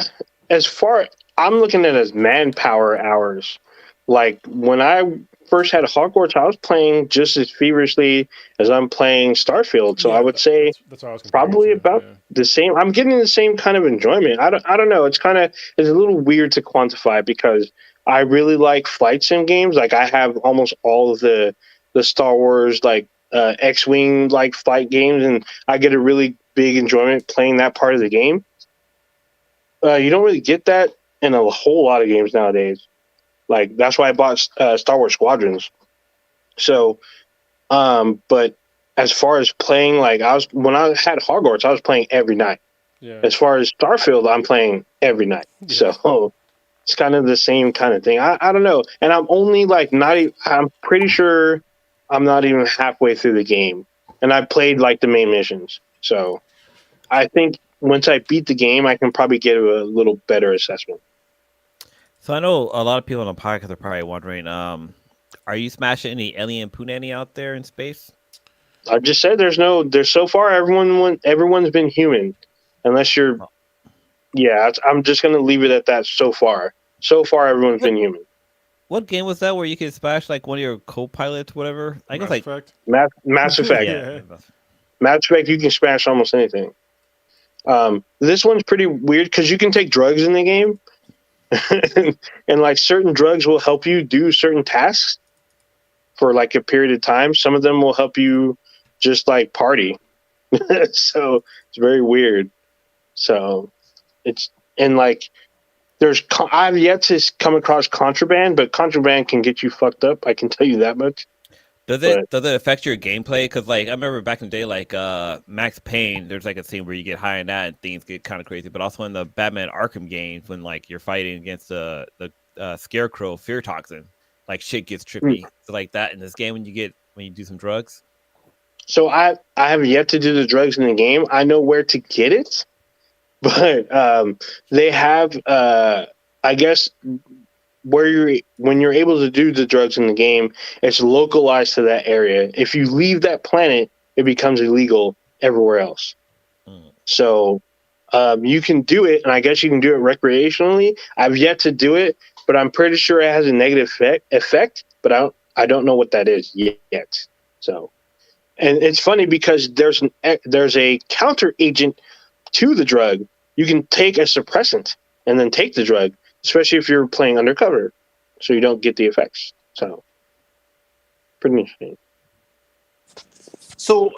as far I'm looking at it as manpower hours. Like when I first had Hogwarts, I was playing just as feverishly as I'm playing Starfield. So I would say that's what I was probably about yeah. the same. I'm getting the same kind of enjoyment. I don't know. It's a little weird to quantify because I really like flight sim games. Like I have almost all of the Star Wars like X-wing like flight games, and I get a really big enjoyment playing that part of the game. You don't really get that in a whole lot of games nowadays. Like that's why I bought Star Wars Squadrons. So, but as far as playing, like when I had Hogwarts, I was playing every night. Yeah. As far as Starfield, I'm playing every night. Yeah. So It's kind of the same kind of thing. I don't know, and I'm only like not. I'm pretty sure I'm not even halfway through the game, and I played like the main missions. So I think once I beat the game, I can probably get a little better assessment. So I know a lot of people on the podcast are probably wondering, are you smashing any alien punani out there in space? I just said there's so far everyone's been human, unless you're. Oh. Yeah, I'm just gonna leave it at that. So far everyone's been human. What game was that where you could smash like one of your co-pilots, whatever? I guess Mass like Effect. Mass Effect. yeah. Mass Effect, you can smash almost anything. This one's pretty weird because you can take drugs in the game, and like certain drugs will help you do certain tasks for like a period of time. Some of them will help you just like party. So it's very weird. So it's and like I've yet to come across contraband, but contraband can get you fucked up. I can tell you that much. Does it affect your gameplay? Because like I remember back in the day, like Max Payne, there's like a scene where you get high in that and things get kind of crazy. But also in the Batman Arkham games, when like you're fighting against the Scarecrow fear toxin, like shit gets trippy. So like that in this game when you do some drugs. So I have yet to do the drugs in the game. I know where to get it, but they have I guess when you're able to do the drugs in the game, it's localized to that area. If you leave that planet, it becomes illegal everywhere else. So you can do it, and I guess you can do it recreationally. I've yet to do it, but I'm pretty sure it has a negative effect. But I don't know what that is yet. So, and it's funny because there's a counter agent to the drug. You can take a suppressant and then take the drug, especially if you're playing undercover, so you don't get the effects. So, pretty interesting. So,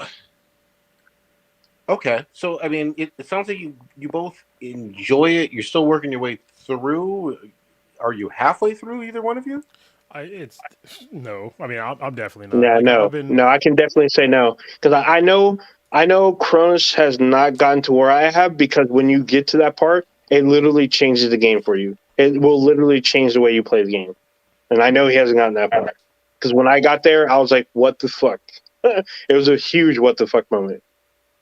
okay. So, I mean, it sounds like you both enjoy it. You're still working your way through. Are you halfway through, either one of you? No. I mean, I'm definitely not. Yeah, Like, no. I can definitely say no because I know Cronus has not gotten to where I have, because when you get to that part, it literally changes the game for you. It will literally change the way you play the game. And I know he hasn't gotten that far. Because when I got there, I was like, what the fuck? It was a huge what the fuck moment.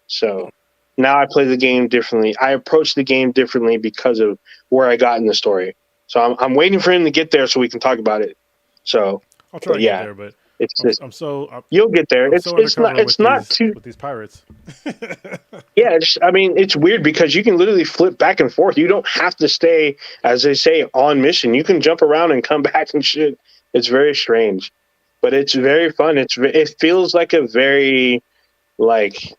So now I play the game differently. I approach the game differently because of where I got in the story. So I'm waiting for him to get there so we can talk about it. So I'll try to get there, but it's just, I'm you'll get there. I'm It's so it's not undercover it's not too. with these pirates. Yeah, I mean, it's weird because you can literally flip back and forth. You don't have to stay, as they say, on mission. You can jump around and come back and shit. It's very strange, but it's very fun. It feels like a very, like,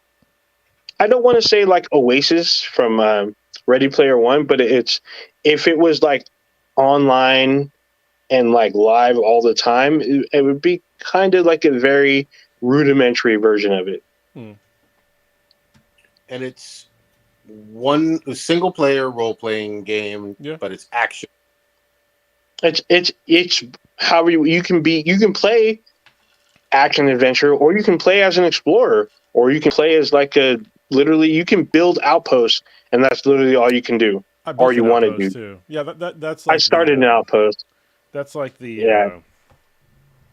I don't want to say like Oasis from Ready Player One, but if it was like online and like live all the time, it would be kind of like a very rudimentary version of it. And it's a single player role playing game, but it's action. It's how you can play action adventure, or you can play as an explorer, or you can play as like you can build outposts, and that's literally all you can do, or you want to do. Too. Yeah, that's. Like I started an outpost. That's like the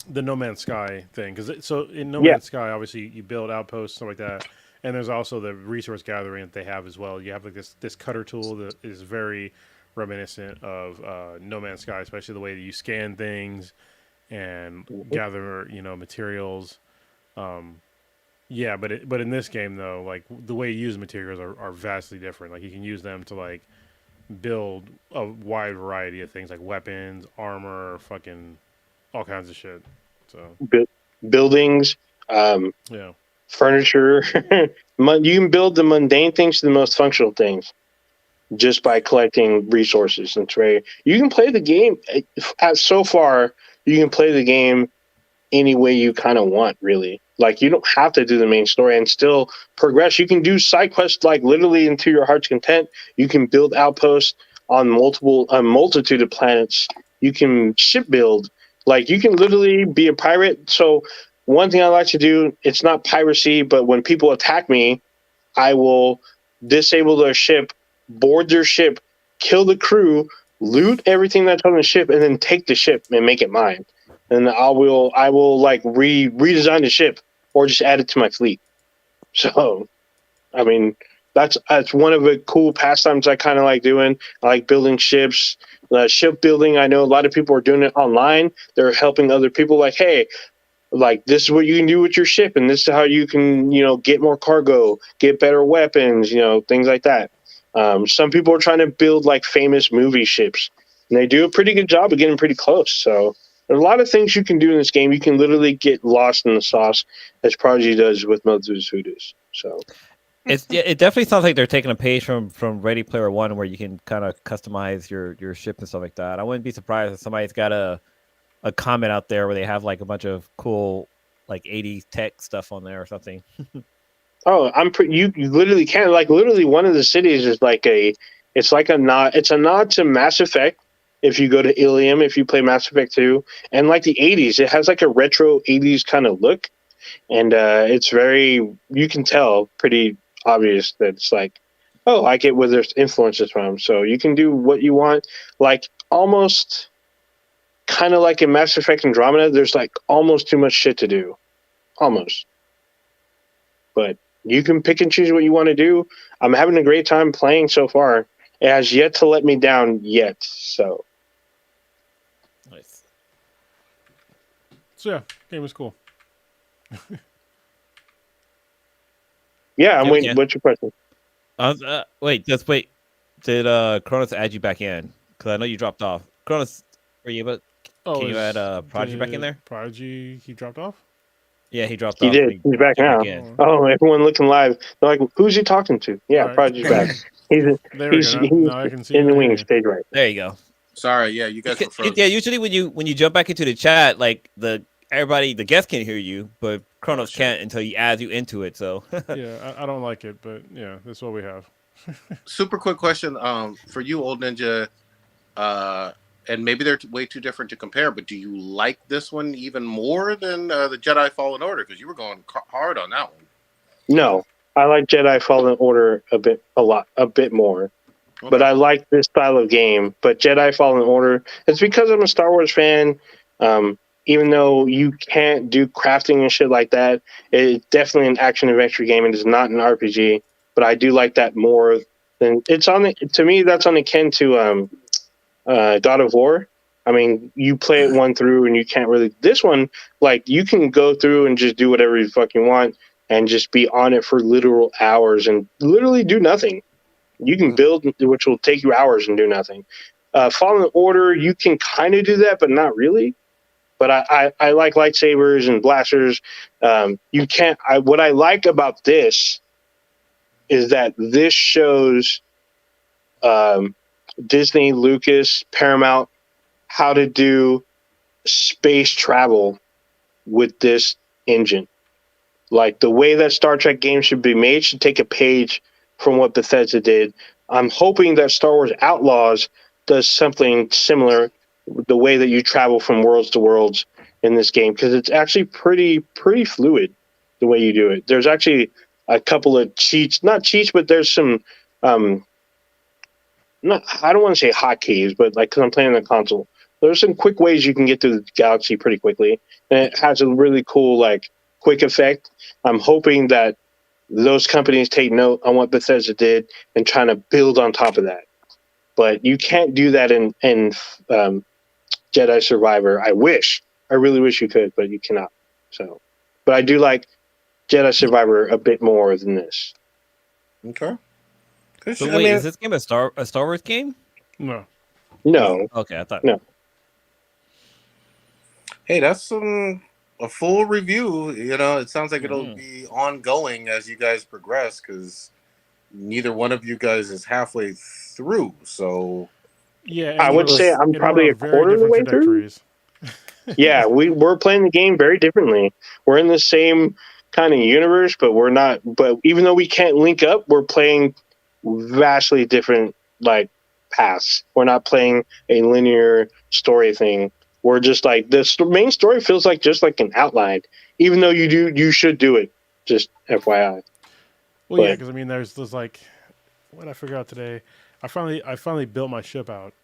No Man's Sky thing, because so in No Man's Sky, obviously you build outposts, stuff like that. And there's also the resource gathering that they have as well. You have like this cutter tool that is very reminiscent of No Man's Sky, especially the way that you scan things and gather, materials. But in this game though, like the way you use materials are vastly different. Like you can use them to like build a wide variety of things, like weapons, armor, fucking all kinds of shit. So buildings, furniture. You can build the mundane things to the most functional things just by collecting resources. And you can play the game. So far, you can play the game any way you kind of want, really. Like, you don't have to do the main story and still progress. You can do side quests like literally into your heart's content. You can build outposts on a multitude of planets. You can ship build. Like, you can literally be a pirate. So one thing I like to do, it's not piracy, but when people attack me, I will disable their ship, board their ship, kill the crew, loot everything that's on the ship, and then take the ship and make it mine. And I will like redesign the ship or just add it to my fleet. So, I mean, that's one of the cool pastimes I kind of like doing. I like building ships. Shipbuilding, I know a lot of people are doing it online. They're helping other people. Like, hey, like this is what you can do with your ship, and this is how you can, get more cargo, get better weapons, things like that. Some people are trying to build like famous movie ships, and they do a pretty good job of getting pretty close. So there's a lot of things you can do in this game. You can literally get lost in the sauce, as Prodigy does with Mother's Hoodoos. So It definitely sounds like they're taking a page from Ready Player One, where you can kind of customize your ship and stuff like that. I wouldn't be surprised if somebody's got a comment out there where they have like a bunch of cool like 80s tech stuff on there or something. oh, you literally can, like, literally one of the cities is like it's like a nod. It's a nod to Mass Effect. If you go to Ilium, if you play Mass Effect 2, and like the 80s, it has like a retro 80s kind of look. And it's very, you can tell pretty obvious that it's like, oh, I get where there's influences from. So you can do what you want, like almost kind of like in Mass Effect Andromeda. There's like almost too much shit to do, almost. But you can pick and choose what you want to do. I'm having a great time playing so far. It has yet to let me down yet. So Nice. So yeah, game was cool. yeah, I'm Yeah, waiting. yeah. What's your question? Wait. Did Cronus add you back in? Because I know you dropped off. Cronus, were you able? Oh, Can you add Prodigy back in there? Prodigy, he dropped off. Yeah, he dropped He off. did. He's back Came now. back in. Oh, everyone looking live. They're like, who's he talking to? Yeah, All right. Prodigy's back. He's There we he's, go. he's Now I can see in you the and hear wings, you. stage right. There you go. Sorry, yeah, you guys were frozen. Yeah, usually when you jump back into the chat, like the guests can hear you, but Kronos shit. can't until he adds you into it. So Yeah, I don't like it, but yeah, that's what we have. Super quick question, for you, Old Ninja, and maybe they're way too different to compare, but do you like this one even more than the Jedi Fallen Order? Because you were going hard on that one. No, I like Jedi Fallen Order a bit more. Okay. But I like this style of game. But Jedi Fallen Order, it's because I'm a Star Wars fan. Even though you can't do crafting and shit like that, it's definitely an action adventure game. It is not an RPG. But I do like that more than to me. That's on akin to God of War. I mean, you play it one through, and you can't really. This one, like, you can go through and just do whatever you fucking want, and just be on it for literal hours and literally do nothing. You can build, which will take you hours and do nothing. Fallen Order, you can kind of do that, but not really. But I like lightsabers and blasters. You can't. What I like about this is that this shows Disney, Lucas, Paramount how to do space travel with this engine. Like, the way that Star Trek games should be made should take a page from what Bethesda did. I'm hoping that Star Wars Outlaws does something similar, the way that you travel from worlds to worlds in this game, because it's actually pretty fluid the way you do it. There's actually a couple of cheats, not cheats, but there's some I don't want to say hotkeys, but like, because I'm playing on the console, there's some quick ways you can get through the galaxy pretty quickly, and it has a really cool, like, quick effect. I'm hoping that those companies take note on what Bethesda did and trying to build on top of that. But you can't do that in Jedi Survivor. I really wish you could, but you cannot. So, but I do like Jedi Survivor a bit more than this. Okay. So wait, is this game a Star Wars game? No. Okay, I thought. No. Hey, that's a full review. It sounds like it'll be ongoing as you guys progress, because neither one of you guys is halfway through. So yeah, I would say I'm probably a quarter of the way through. Yeah, we're playing the game very differently. We're in the same kind of universe, but we're not. But even though we can't link up, we're playing vastly different, like, paths. We're not playing a linear story thing. We're just like, the main story feels like just like an outline, even though you should do it. Just FYI. Well, yeah, because I mean, there's like, what I figured out today. I finally built my ship out,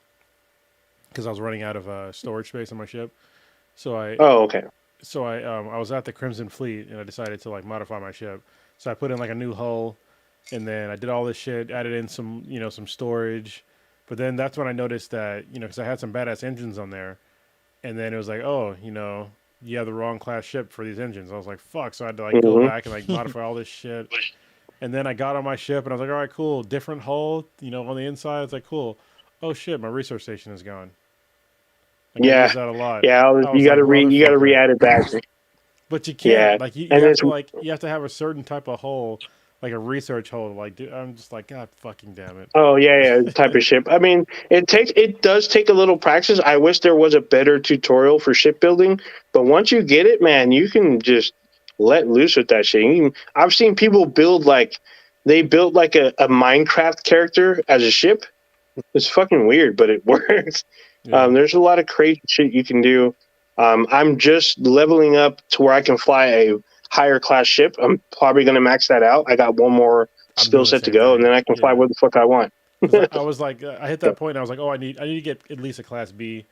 because I was running out of storage space on my ship. So I Oh, okay. I was at the Crimson Fleet and I decided to like modify my ship. So I put in like a new hull, and then I did all this shit, added in some some storage, but then that's when I noticed that because I had some badass engines on there, and then it was like, oh, you have the wrong class ship for these engines. I was like, fuck. So I had to like go Hmm. back and like modify all this shit. And then I got on my ship and I was like, all right, cool, different hull, on the inside. It's like, cool. Oh shit, my resource station is gone. Like I use Yeah, that a lot. yeah. I You was got like, to you got to motherfucker. re-add it back. But you Yeah, can't. Like you and have it's to have a certain type of hole, like a research hole. Like, dude, I'm just like, God fucking damn it. oh yeah, type of ship. I mean, it does take a little practice. I wish there was a better tutorial for shipbuilding, but once you get it, man, you can just let loose with that shit. I've seen people build like they built like a Minecraft character as a ship. It's fucking weird, but it works. Yeah. There's a lot of crazy shit you can do. I'm just leveling up to where I can fly a higher class ship. I'm probably gonna max that out. I got one more I'm skill doing the set to same go, and thing. then I can fly Yeah. where the fuck I want. Because I was like, I hit that point. And I was like, oh, I need to get at least a Class B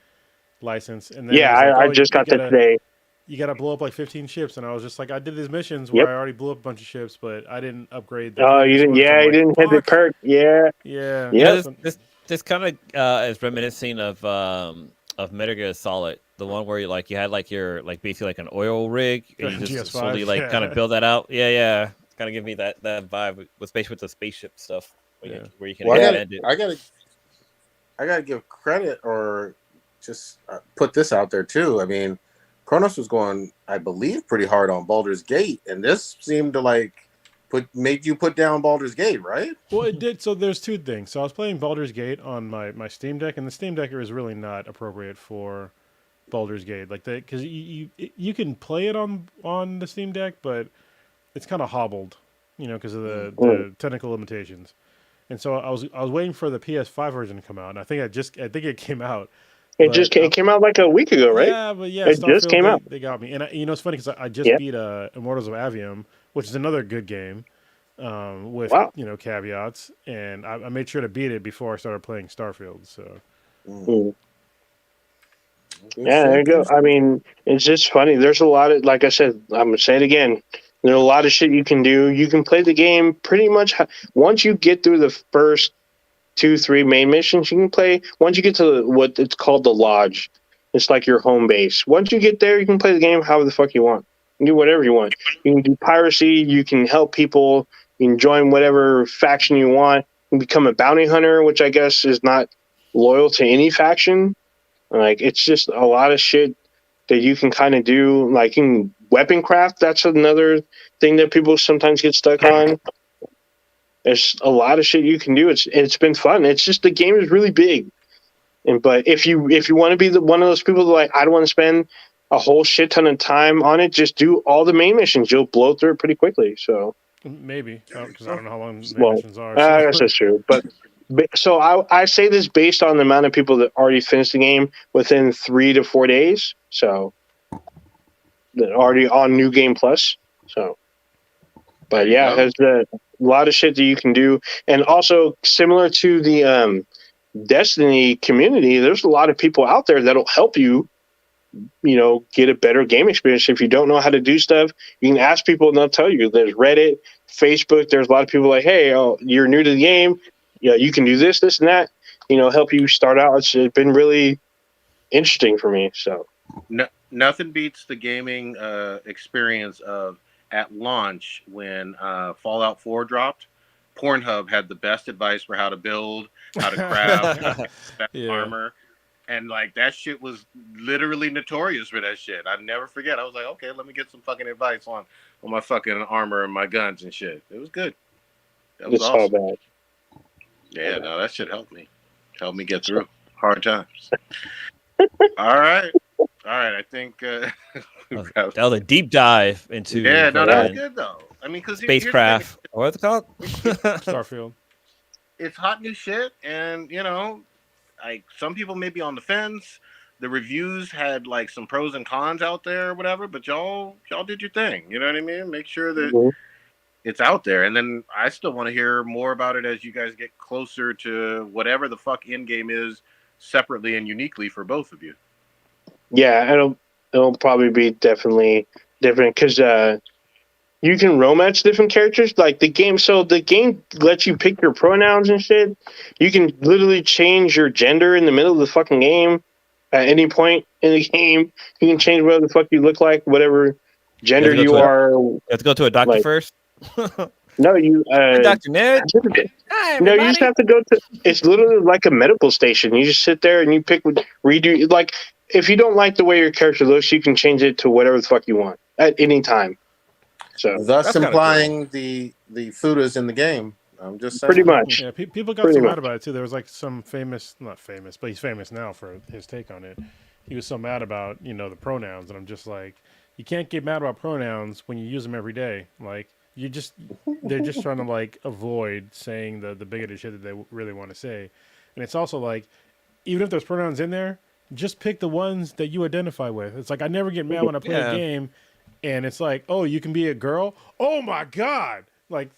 license. And then it Yeah, was like, I oh, just you got that gotta today. you gotta blow up like 15 ships. And I was just like, I did these missions where Yep. I already blew up a bunch of ships, but I didn't upgrade the Oh, you previous didn't? ones. I'm Yeah, you like, didn't hit the fuck. perk. Yeah. Yeah. You know, Yep. this So, this kind is reminiscing of Metal Gear Solid, the one where you had like your like basically like an oil rig, and you just slowly GS5. like kind of Yeah. build that out. Yeah, yeah. Kind of give me that vibe with the spaceship stuff Yeah. where you can Well, Yeah. expand it. I gotta give credit or just put this out there too. I mean, Kronos was going, I believe, pretty hard on Baldur's Gate, and this seemed to like made you put down Baldur's Gate, right? Well, it did. So there's two things. So I was playing Baldur's Gate on my Steam Deck, and the Steam Deck is really not appropriate for Baldur's Gate. Like that, because you can play it on the Steam Deck, but it's kind of hobbled, because of Mm. the technical limitations. And so I was waiting for the PS5 version to come out, and I think it came out, but It came out like a week ago, right? yeah, It just Starfield came out. they got me, and it's funny because I just Yeah. beat Immortals of Avium, which is another good game, with Wow. caveats, and I made sure to beat it before I started playing Starfield. So Mm. Good Yeah, there shit, you go. good I shit. mean, it's just funny. There's a lot of, like I said, I'm gonna say it again. There's a lot of shit you can do. You can play the game pretty much once you get through the first 2, 3 main missions. You can play once you get to what it's called the lodge. It's like your home base. Once you get there, you can play the game however the fuck you want. You can do whatever you want. You can do piracy. You can help people. You can join whatever faction you want. You can become a bounty hunter, which I guess is not loyal to any faction. Like it's just a lot of shit that you can kind of do. Like in weapon craft, that's another thing that people sometimes get stuck on. There's a lot of shit you can do. It's been fun. It's just the game is really big. But if you want to be one of those people that like I don't want to spend a whole shit ton of time on it, just do all the main missions. You'll blow through it pretty quickly. So maybe because I don't know how long the well, missions are. I guess So that's true. But so I say this based on the amount of people that already finished the game within 3 to 4 days. So that already on New Game Plus. So, but yeah, Well, there's a lot of shit that you can do, and also similar to the Destiny community, there's a lot of people out there that'll help you. Get a better game experience. If you don't know how to do stuff, you can ask people and they'll tell you. There's Reddit, Facebook. There's a lot of people like, hey, you're new to the game. Yeah, you can do this, this, and that. Help you start out. It's been really interesting for me. So nothing beats the gaming experience of at launch when Fallout 4 dropped. Pornhub had the best advice for how to build, how to craft, how to get the best yeah. armor. And like that shit was literally notorious for that shit. I never forget. I was like, okay, let me get some fucking advice on my fucking armor and my guns and shit. It was good. That was it's all awesome. bad. Yeah, no, that shit helped me. Helped me get through hard times. All right. I think That was a deep dive into yeah, no, that was fucking good though. I mean, because spacecraft. What's it called? Starfield. it's hot new shit, and like some people may be on the fence. The reviews had like some pros and cons out there, or whatever. But y'all did your thing. You know what I mean? Make sure that Mhm. it's out there, and then I still want to hear more about it as you guys get closer to whatever the fuck end game is separately and uniquely for both of you. Yeah, it'll probably be definitely different because you can romance different characters. Like the game, so the game lets you pick your pronouns and shit. You can literally change your gender in the middle of the fucking game at any point in the game. You can change whatever the fuck you look like, whatever You have gender to go you to a, are. you have to go to a doctor Like, first. no, you Hey, Dr. Ned. Hi, no, you just everybody. have to go to. It's literally like a medical station. You just sit there and you pick, redo. Like, if you don't like the way your character looks, you can change it to whatever the fuck you want at any time. So Thus That's kinda implying the food is in the game. I'm just saying. pretty much, Yeah, people got Pretty so mad much. about it too. There was like some famous, not famous, but he's famous now for his take on it. He was so mad about the pronouns, and I'm just like, you can't get mad about pronouns when you use them every day. Like they're just trying to like avoid saying the bigoted shit that they really want to say, and it's also like, even if there's pronouns in there, just pick the ones that you identify with. It's like I never get mad when I play a game, and it's like, oh, you can be a girl. Oh my god. Like,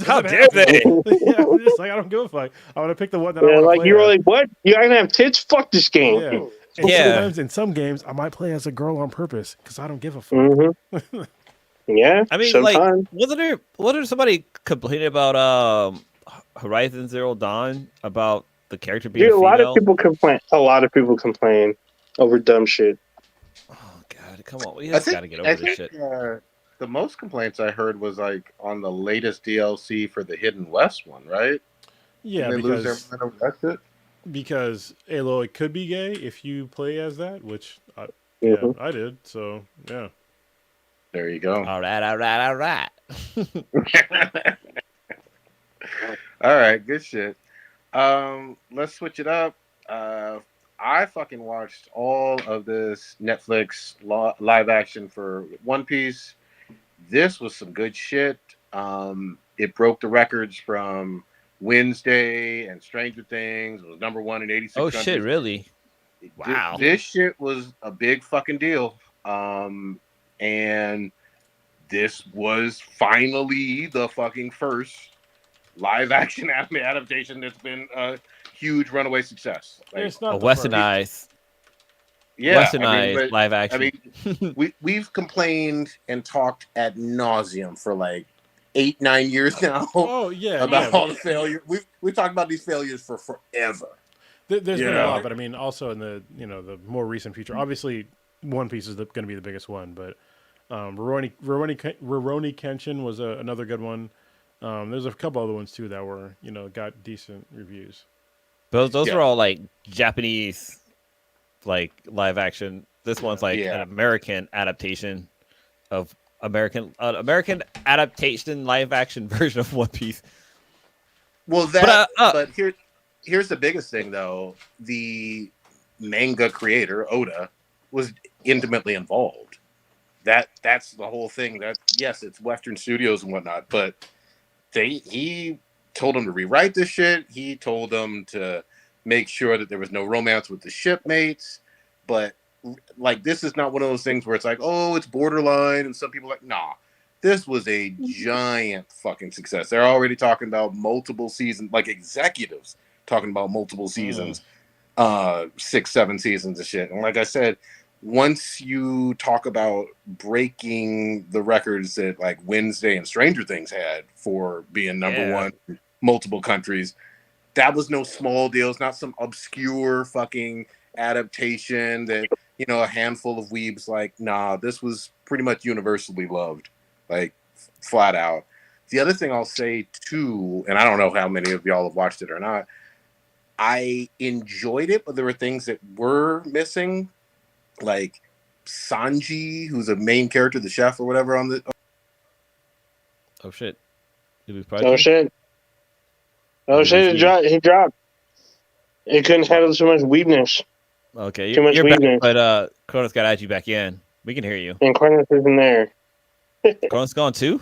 How dare they? Yeah, I'm just like, I don't give a fuck. I want to pick the one that I Yeah, want to like play you were as. like, what? You gonna have tits? Fuck this game. Yeah. And Yeah. sometimes in some games, I might play as a girl on purpose because I don't give a fuck. Mm-hmm. Yeah. I mean, sometimes. like, wasn't somebody complaining about Horizon Zero Dawn about the character being Dude, a a lot of female? people complain. A lot of people complain over dumb shit. Oh god, come on, we I just think, gotta get over this shit. the most complaints I heard was like on the latest DLC for the Hidden West one, right? Yeah, Didn't they lose their mind over that shit? because Aloy could be gay if you play as that, which Mhm. I did. So yeah, There you go. All right. All right, good shit. Let's switch it up. I fucking watched all of this Netflix live action for One Piece. This was some good shit. It broke the records from Wednesday and Stranger Things. It was #1 in 86 Oh countries. shit, really? Wow. This shit was a big fucking deal. And this was finally the fucking first live action anime adaptation that's been a huge runaway success. Like, it's not A the first. westernized, yeah, westernized live action. I mean, we've complained and talked ad nauseum for like 8-9 years now Oh yeah, about yeah. all the failure. We've talked about these failures for forever. There's been a Yeah. lot, but I mean, also in the the more recent future, obviously, One Piece is going to be the biggest one. But Rurouni Kenshin was another good one. There's a couple other ones too that were got decent reviews. Those Yeah. were all like Japanese, like live action. This one's like Yeah. an American adaptation of American adaptation live action version of One Piece. Well, that. But, But here's the biggest thing, though. The manga creator Oda was intimately involved. That's the whole thing. That yes, it's Western Studios and whatnot, but he told them to rewrite this shit. He told them to make sure that there was no romance with the shipmates. But like, this is not one of those things where it's like, oh, it's borderline, and some people are like, nah. This was a giant fucking success. They're already talking about multiple seasons, like executives talking about multiple seasons, 6-7 seasons of shit. And like I said, once you talk about breaking the records that like Wednesday and Stranger Things had for being #1 in multiple countries, that was no small deal. It's not some obscure fucking adaptation that a handful of weebs like. Nah, this was pretty much universally loved, like flat out. The other thing I'll say too, and I don't know how many of y'all have watched it or not, I enjoyed it, but there were things that were missing, like Sanji, who's a main character, the chef or whatever on the. oh shit, Oh shit. Oh shit! He dropped. It couldn't handle too much weebness. Okay, Too much you're back, weakness. but Cronus got to add you back in. We can hear you. And Cornus isn't there. Cronus gone too?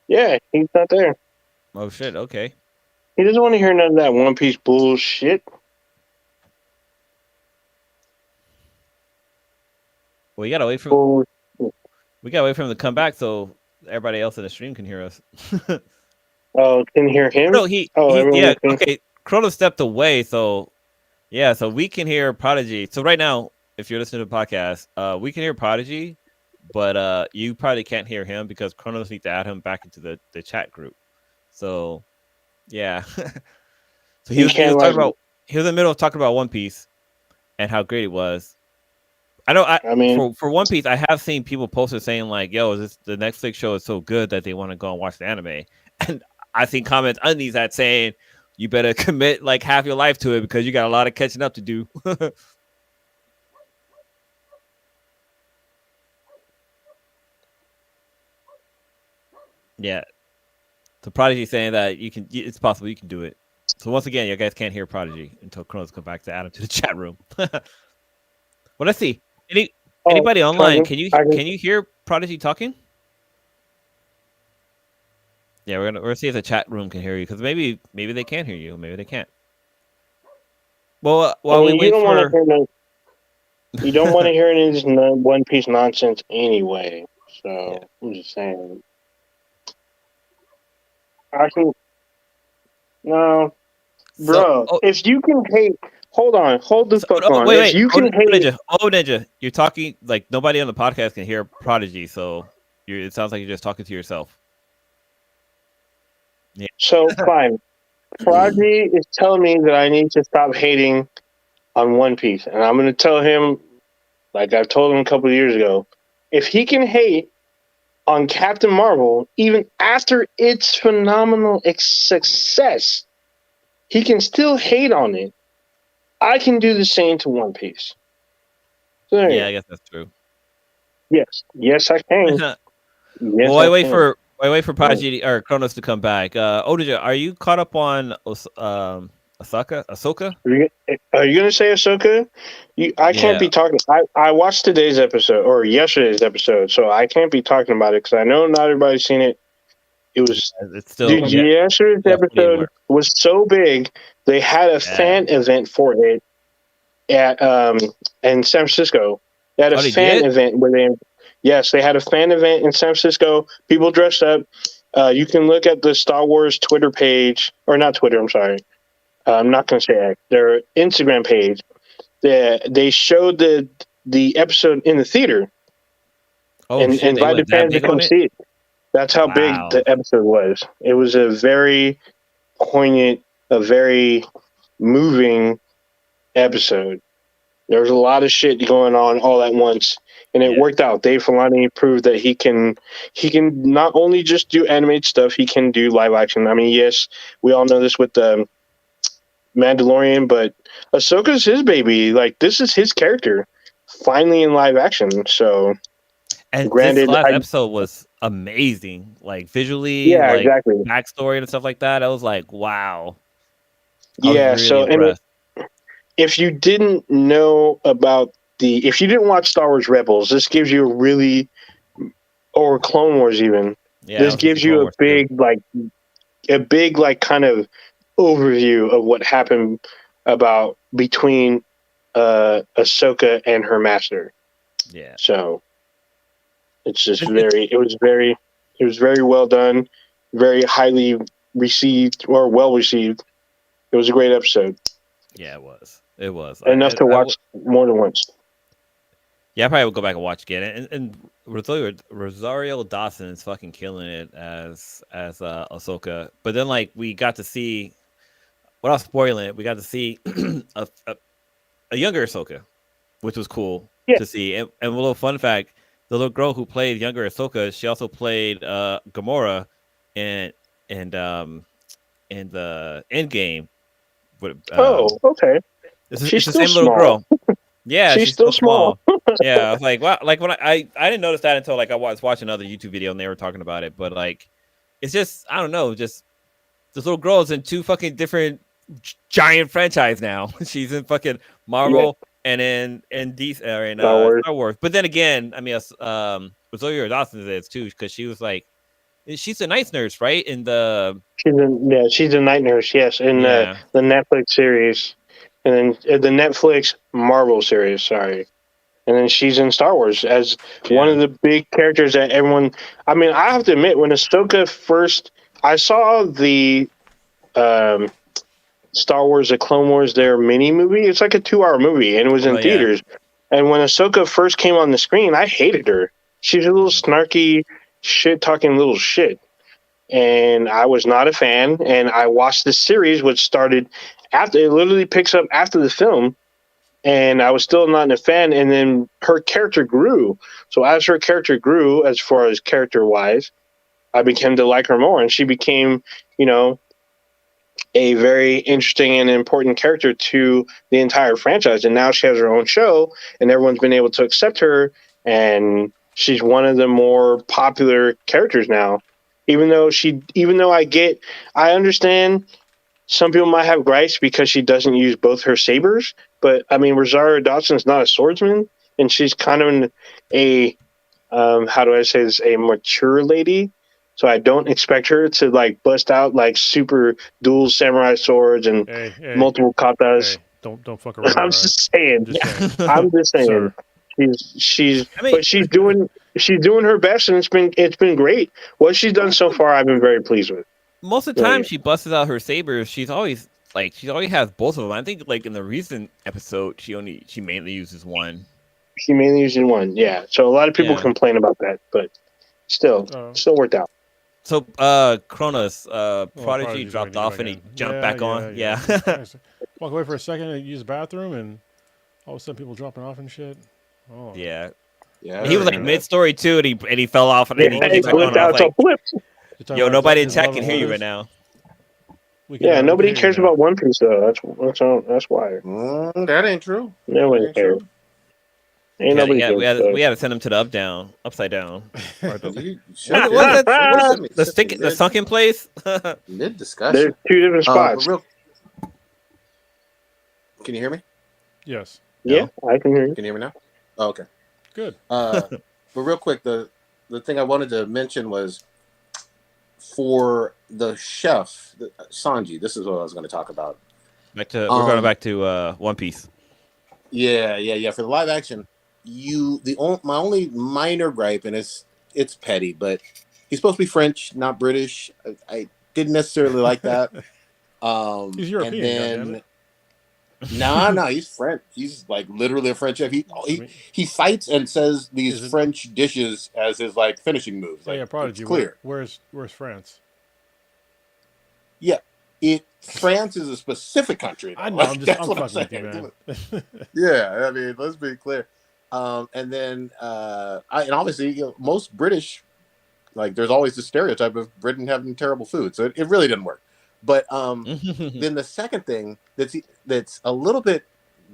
Yeah, he's not there. Oh shit. Okay. He doesn't want to hear none of that One Piece bullshit. Well, you gotta wait for him to come back so everybody else in the stream can hear us. Oh, can hear him? No, everyone yeah. can- Okay, Cronus stepped away, so Yeah, so we can hear Prodigy. So right now, if you're listening to the podcast, we can hear Prodigy, but you probably can't hear him because Kronos needs to add him back into the chat group. So yeah. So You he was can't talking like. about he was in the middle of talking about One Piece and how great it was. I know I I mean, for One Piece, I have seen people posted saying like, "Yo, this the Netflix show is so good that they want to go and watch the anime," and I seen comments underneath that saying, "You better commit like half your life to it because you got a lot of catching up to do." Yeah, so Prodigy saying that it's possible you can do it. So once again, you guys can't hear Prodigy until Kronos come back to add him to the chat room. Well, let's see. oh, Anybody so online? Can you hear Prodigy talking? Yeah, we're gonna see if the chat room can hear you because maybe they can hear you, maybe they can't. Well, I while we mean, you wait don't want to for hear no, you don't want to hear any of this One Piece nonsense anyway. yeah, So I'm just saying. I can no, so bro. If you can hate, hold the fuck on. If wait, you can hate, Ninja, you're talking like nobody on the podcast can hear Prodigy, so it sounds like you're just talking to yourself. Yeah, so fine. Prodigy is telling me that I need to stop hating on One Piece, and I'm going to tell him, like I've told him a couple of years ago, if he can hate on Captain Marvel even after its phenomenal success, he can still hate on it. I can do the same to One Piece. So there you yeah, go. I guess that's true. Yes, I can. Yes, Well, I can. I wait for Right. Prodigy or Kronos to come back. Ninja, are you caught up on Ahsoka? Are you gonna say Ahsoka? I can't Yeah, be talking. I watched today's episode or yesterday's episode, so I can't be talking about it because I know not everybody's seen it. It was, it's still dude. Yesterday's yeah, fully in episode work. was so big. They had a Yeah. fan event for it at in San Francisco. They had a Oh, they fan did? event where they had a fan event in San Francisco. People dressed up. You can look at the Star Wars Twitter page, or not Twitter. I'm sorry. I'm not going to say X. Their Instagram page. They showed the episode in the theater Oh and shit, they invited went that fans to big on come it? see it. That's how big Wow. the episode was. It was a very poignant, a very moving episode. There was a lot of shit going on all at once, and it Yeah. worked out. Dave Filoni proved that he can not only just do animated stuff, he can do live action. I mean, yes, we all know this with the Mandalorian, but Ahsoka's his baby. Like this is his character, finally in live action. So, And this granted, last I episode was amazing. Like visually, yeah, like exactly, backstory and stuff like that. I was like, wow. I was yeah. really So, impressed. if you didn't know about if you didn't watch Star Wars Rebels, this gives you a really, or Clone Wars even. Yeah, I This was gonna say gives Clone you Wars too. a big like kind of overview of what happened about between Ahsoka and her master. Yeah. So it's just It's it was very well done, very highly received or well received. It was a great episode, yeah, it was. It was. enough to watch more than once. Yeah, I probably would go back and watch again. And Rosario Dawson is fucking killing it as Ahsoka. But then like we got to see, without spoiling it, we got to see a younger Ahsoka, which was cool Yeah. to see. And a little fun fact: the little girl who played younger Ahsoka, she also played Gamora in in the end game. But Okay. it's She's the still same little small. girl. Yeah, She's she's still still small. small. Yeah, I was like, wow. Like when I didn't notice that until like I was watching another YouTube video and they were talking about it. But like, it's just I don't know, just this little girl is in two fucking different giant franchise now. She's in fucking Yeah. Marvel and in DC or in Star Wars. Star Wars. But then again, I mean, Rosario Dawson is too because she was like, she's a nice nurse, right? In the She's a night nurse. Yes, in yeah, the Netflix series, and then the Netflix Marvel series. Sorry, and then she's in Star Wars as one yeah, of the big characters that everyone. I mean, I have to admit, when Ahsoka first, I saw the um, Star Wars: The Clone Wars their mini movie. It's like a 2-hour movie, and it was in Oh, yeah. theaters. And when Ahsoka first came on the screen, I hated her. She's a little snarky, shit-talking little shit. And I was not a fan. And I watched the series, which started after, it literally picks up after the film. And I was still not a fan. And then her character grew. So as her character grew, as far as character-wise, I became to like her more. And she became, you know, a very interesting and important character to the entire franchise. And now she has her own show, and everyone's been able to accept her. And she's one of the more popular characters now. Even though I understand some people might have gripes because she doesn't use both her sabers. But I mean, Rosario Dawson's not a swordsman, and she's kind of how do I say this, a mature lady. So I don't expect her to like bust out like super dual samurai swords and Hey, multiple katas. hey, don't fuck around. I'm All right? just saying. I'm just saying, I'm just saying. sir. I mean, But she's doing her best, and it's been great. What she's done so far, I've been very pleased with. most of the Really. time she busts out her sabers. She always has both of them. I think like in the recent episode, she mainly uses one. She mainly using one, yeah. So a lot of people Yeah. complain about that, but still worked out. So, Kronos, Prodigy Prodigy's dropped waiting to off get and he back in. jumped back on. Yeah. Walk away for a second and use the bathroom, and all of a sudden people dropping off and shit. Oh, Yeah. Yeah, He was like mid-story too, and he fell off, and then he Yeah, came it back on. flipped And I out was to like, flip. You're talking "Yo, about nobody in his chat love can of hear you Lotus? right now." Yeah, we nobody can hear cares you now. about One Piece though. That's why. That ain't true. Nobody Ain't cares. true. Ain't nobody cares. We had to send him to the upside down. Or the, You what's that? send me The sunken place? mid There's discussion. 2 different spots. Can you hear me? Yes. Yeah, I can hear you. Can you hear me now? Oh, okay. Good. But real quick, the thing I wanted to mention was for the chef, Sanji. This is what I was going to talk about. We're going back to One Piece. Yeah. For the live action, my only minor gripe, and it's petty, but he's supposed to be French, not British. I didn't necessarily like that. He's European. And then no, he's French. He's like literally a French chef. He fights and says these French dishes as his like finishing moves. Like, Prodigy. It's clear. Where's France? Yeah, France is a specific country. I know. Like, I'm fucking with you, man. Yeah, I mean, let's be clear. And then and obviously, most British, like, there's always the stereotype of Britain having terrible food, so it really didn't work. But then the second thing that's a little bit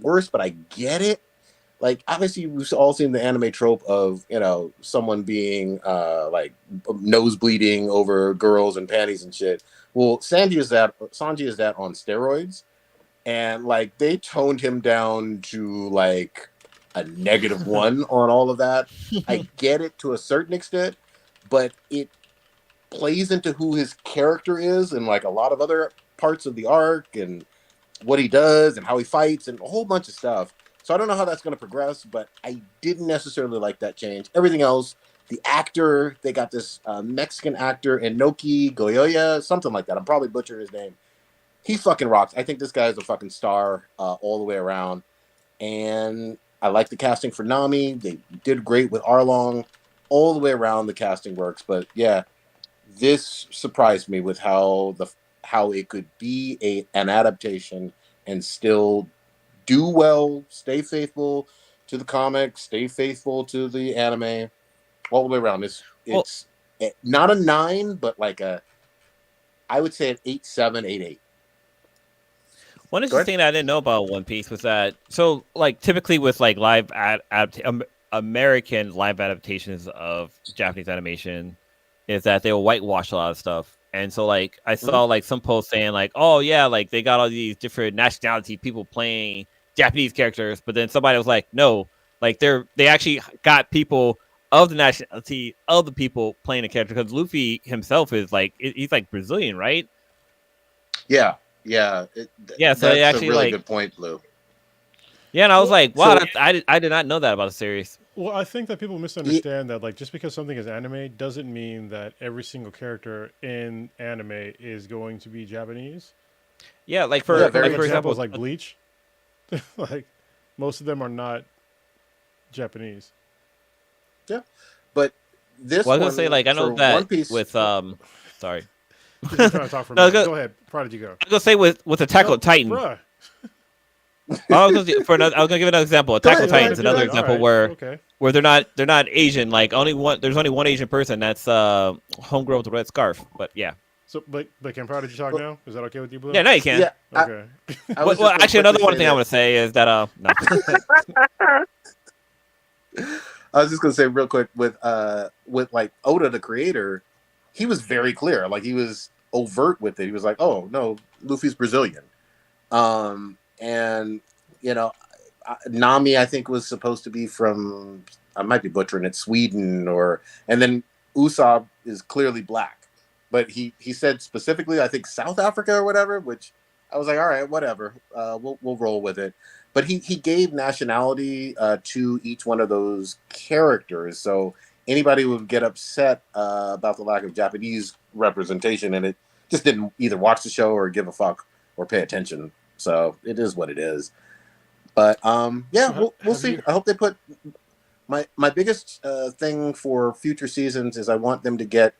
worse, but I get it. Like, obviously, we've all seen the anime trope of, someone being like nose bleeding over girls and panties and shit. Well, Sanji is that on steroids, and like they toned him down to like a -1 on all of that. I get it to a certain extent, but it plays into who his character is and like a lot of other parts of the arc and what he does and how he fights and a whole bunch of stuff. So I don't know how that's going to progress, but I didn't necessarily like that change. Everything else, the actor, they got this Mexican actor, Enoki Goyoya, something like that. I'm probably butchering his name. He fucking rocks. I think this guy is a fucking star all the way around. And I like the casting for Nami. They did great with Arlong. All the way around, the casting works. But yeah, this surprised me with how it could be an adaptation and still do well, stay faithful to the comics, stay faithful to the anime, all the way around. It's not a 9, but like I would say an 8.7, 8.8. One interesting thing I didn't know about One Piece was that, so like typically with like American live adaptations of Japanese animation, is that they will whitewash a lot of stuff. And so like I saw like some posts saying like, oh yeah, like they got all these different nationality people playing Japanese characters, but then somebody was like, no, like they actually got people of the nationality of the people playing the character, because Luffy himself is like he's like Brazilian, right? Yeah. So that's they actually a really like good point, Lou. Yeah, and I was like, wow, I did not know that about the series. Well, I think that people misunderstand that, like, just because something is anime doesn't mean that every single character in anime is going to be Japanese. Yeah, like Yeah, for very like Like for example, examples like Bleach, like most of them are not Japanese. yeah. But well, this I was gonna say one like I know for One that Piece. with sorry, He's been no, trying to talk for a I was minute. gonna Go ahead. Prodigy, go. I was gonna say with Attack No, on Titan. bruh. I was gonna for another, I was gonna give another example. Go Attack on ahead, You go don't Titan want is to do another it? All example right. where Okay. they're not Asian. Like there's only one Asian person that's homegirl with the red scarf. But yeah, So, but can Prodigy talk But, now? Is that okay with you, Blue? yeah, no, you can. yeah, Okay. I was Well, just going to actually, quickly another one say thing I that. want to say is that no, I was just going to say real quick with like Oda the creator, he was very clear. Like he was overt with it. He was like, "Oh no, Luffy's Brazilian," and you know, Nami I think was supposed to be from, I might be butchering it, Sweden, and then Usopp is clearly black, but he said specifically I think South Africa or whatever, which I was like, all right, whatever, we'll roll with it. But he gave nationality to each one of those characters, so anybody would get upset about the lack of Japanese representation, and it just didn't either watch the show or give a fuck or pay attention. So it is what it is. But yeah, So we'll have see. you? I hope they put my biggest thing for future seasons is I want them to get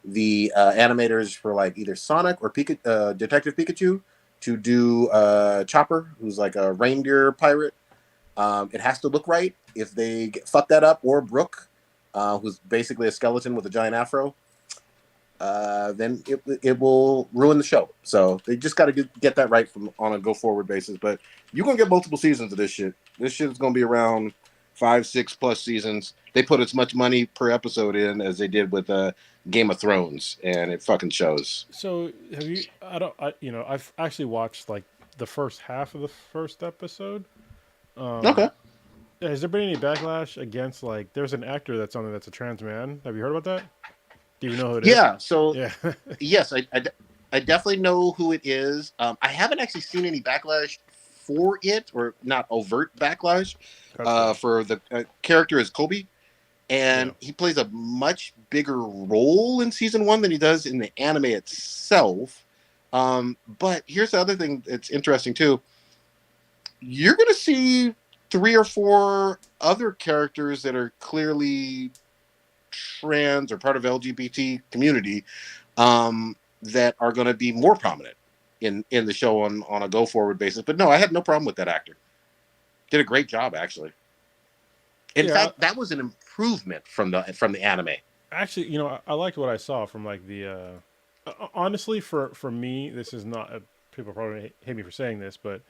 the animators for like either Sonic or Detective Pikachu to do Chopper, who's like a reindeer pirate. It has to look right. If they fuck that up, or Brooke, who's basically a skeleton with a giant afro, then it will ruin the show. So they just got to get that right from on a go forward basis. But you're gonna get multiple seasons of this shit. This shit is gonna be around 5, 6+ seasons. They put as much money per episode in as they did with Game of Thrones, and it fucking shows. So have you? I don't. I've actually watched like the first half of the first episode. Okay. Has there been any backlash against like? There's an actor that's on there that's a trans man. Have you heard about that? Do you know who it is? Yeah. So Yeah. yes, I definitely know who it is. I haven't actually seen any backlash for it, or not overt backlash. That's good. For the character is Kobe, Yeah. and he plays a much bigger role in season 1 than he does in the anime itself. But here's the other thing that's interesting too. You're going to see 3 or 4 other characters that are clearly trans or part of LGBT community, that are going to be more prominent in the show on a go forward basis. But no, I had no problem with that actor. Did a great job actually. In Yeah. fact, that was an improvement from the anime. Actually, I liked what I saw from like the. Honestly, for me, this is not. People probably hate me for saying this, but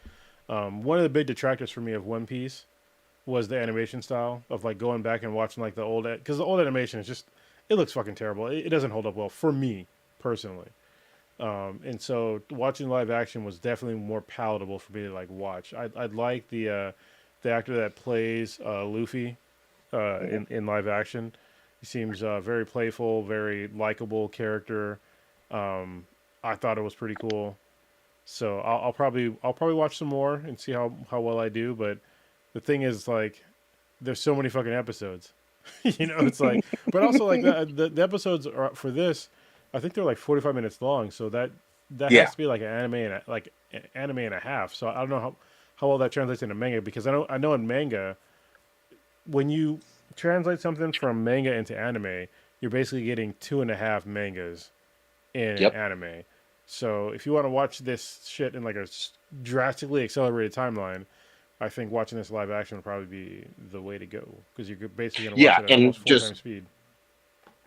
one of the big detractors for me of One Piece was the animation style of like going back and watching like the old, because the old animation is just, it looks fucking terrible. It doesn't hold up well for me personally. And so watching live action was definitely more palatable for me to like watch. I'd like the actor that plays Luffy in live action. He seems very playful, very likable character. I thought it was pretty cool. So I'll probably watch some more and see how well I do. But the thing is, like, there's so many fucking episodes. It's like, but also like the episodes are for this. I think they're like 45 minutes long. So that Yeah. has to be like an anime and a half. So I don't know how well that translates into manga, because I know in manga, when you translate something from manga into anime, you're basically getting 2.5 mangas in Yep. anime. So if you want to watch this shit in like a drastically accelerated timeline, I think watching this live action would probably be the way to go, because you're basically going to watch Yeah, it at and almost four just times speed.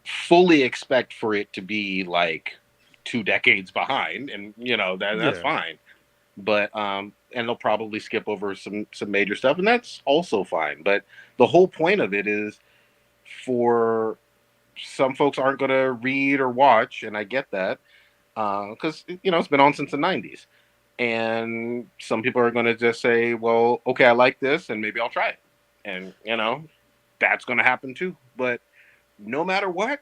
fully expect for it to be like 2 decades behind, and that's Yeah, fine. But and they'll probably skip over some major stuff, and that's also fine. But the whole point of it is for some folks aren't going to read or watch, and I get that, because it's been on since the 90s, and some people are going to just say, well, okay, I like this, and maybe I'll try it, and that's going to happen too. But no matter what,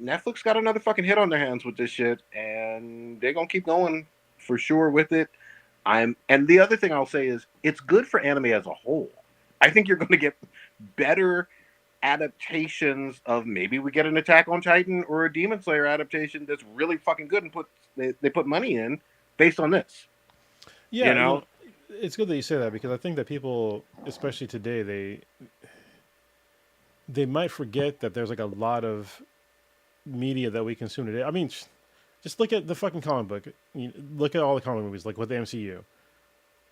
Netflix got another fucking hit on their hands with this shit, and they're gonna keep going for sure with it. And the other thing I'll say is it's good for anime as a whole. I think you're gonna get better adaptations of, maybe we get an Attack on Titan or a Demon Slayer adaptation that's really fucking good, and they put money in based on this. Yeah, You know? it's good that you say that because I think that people, especially today, they might forget that there's like a lot of media that we consume today. I mean, just look at the fucking comic book. Look at all the comic movies, like with the MCU.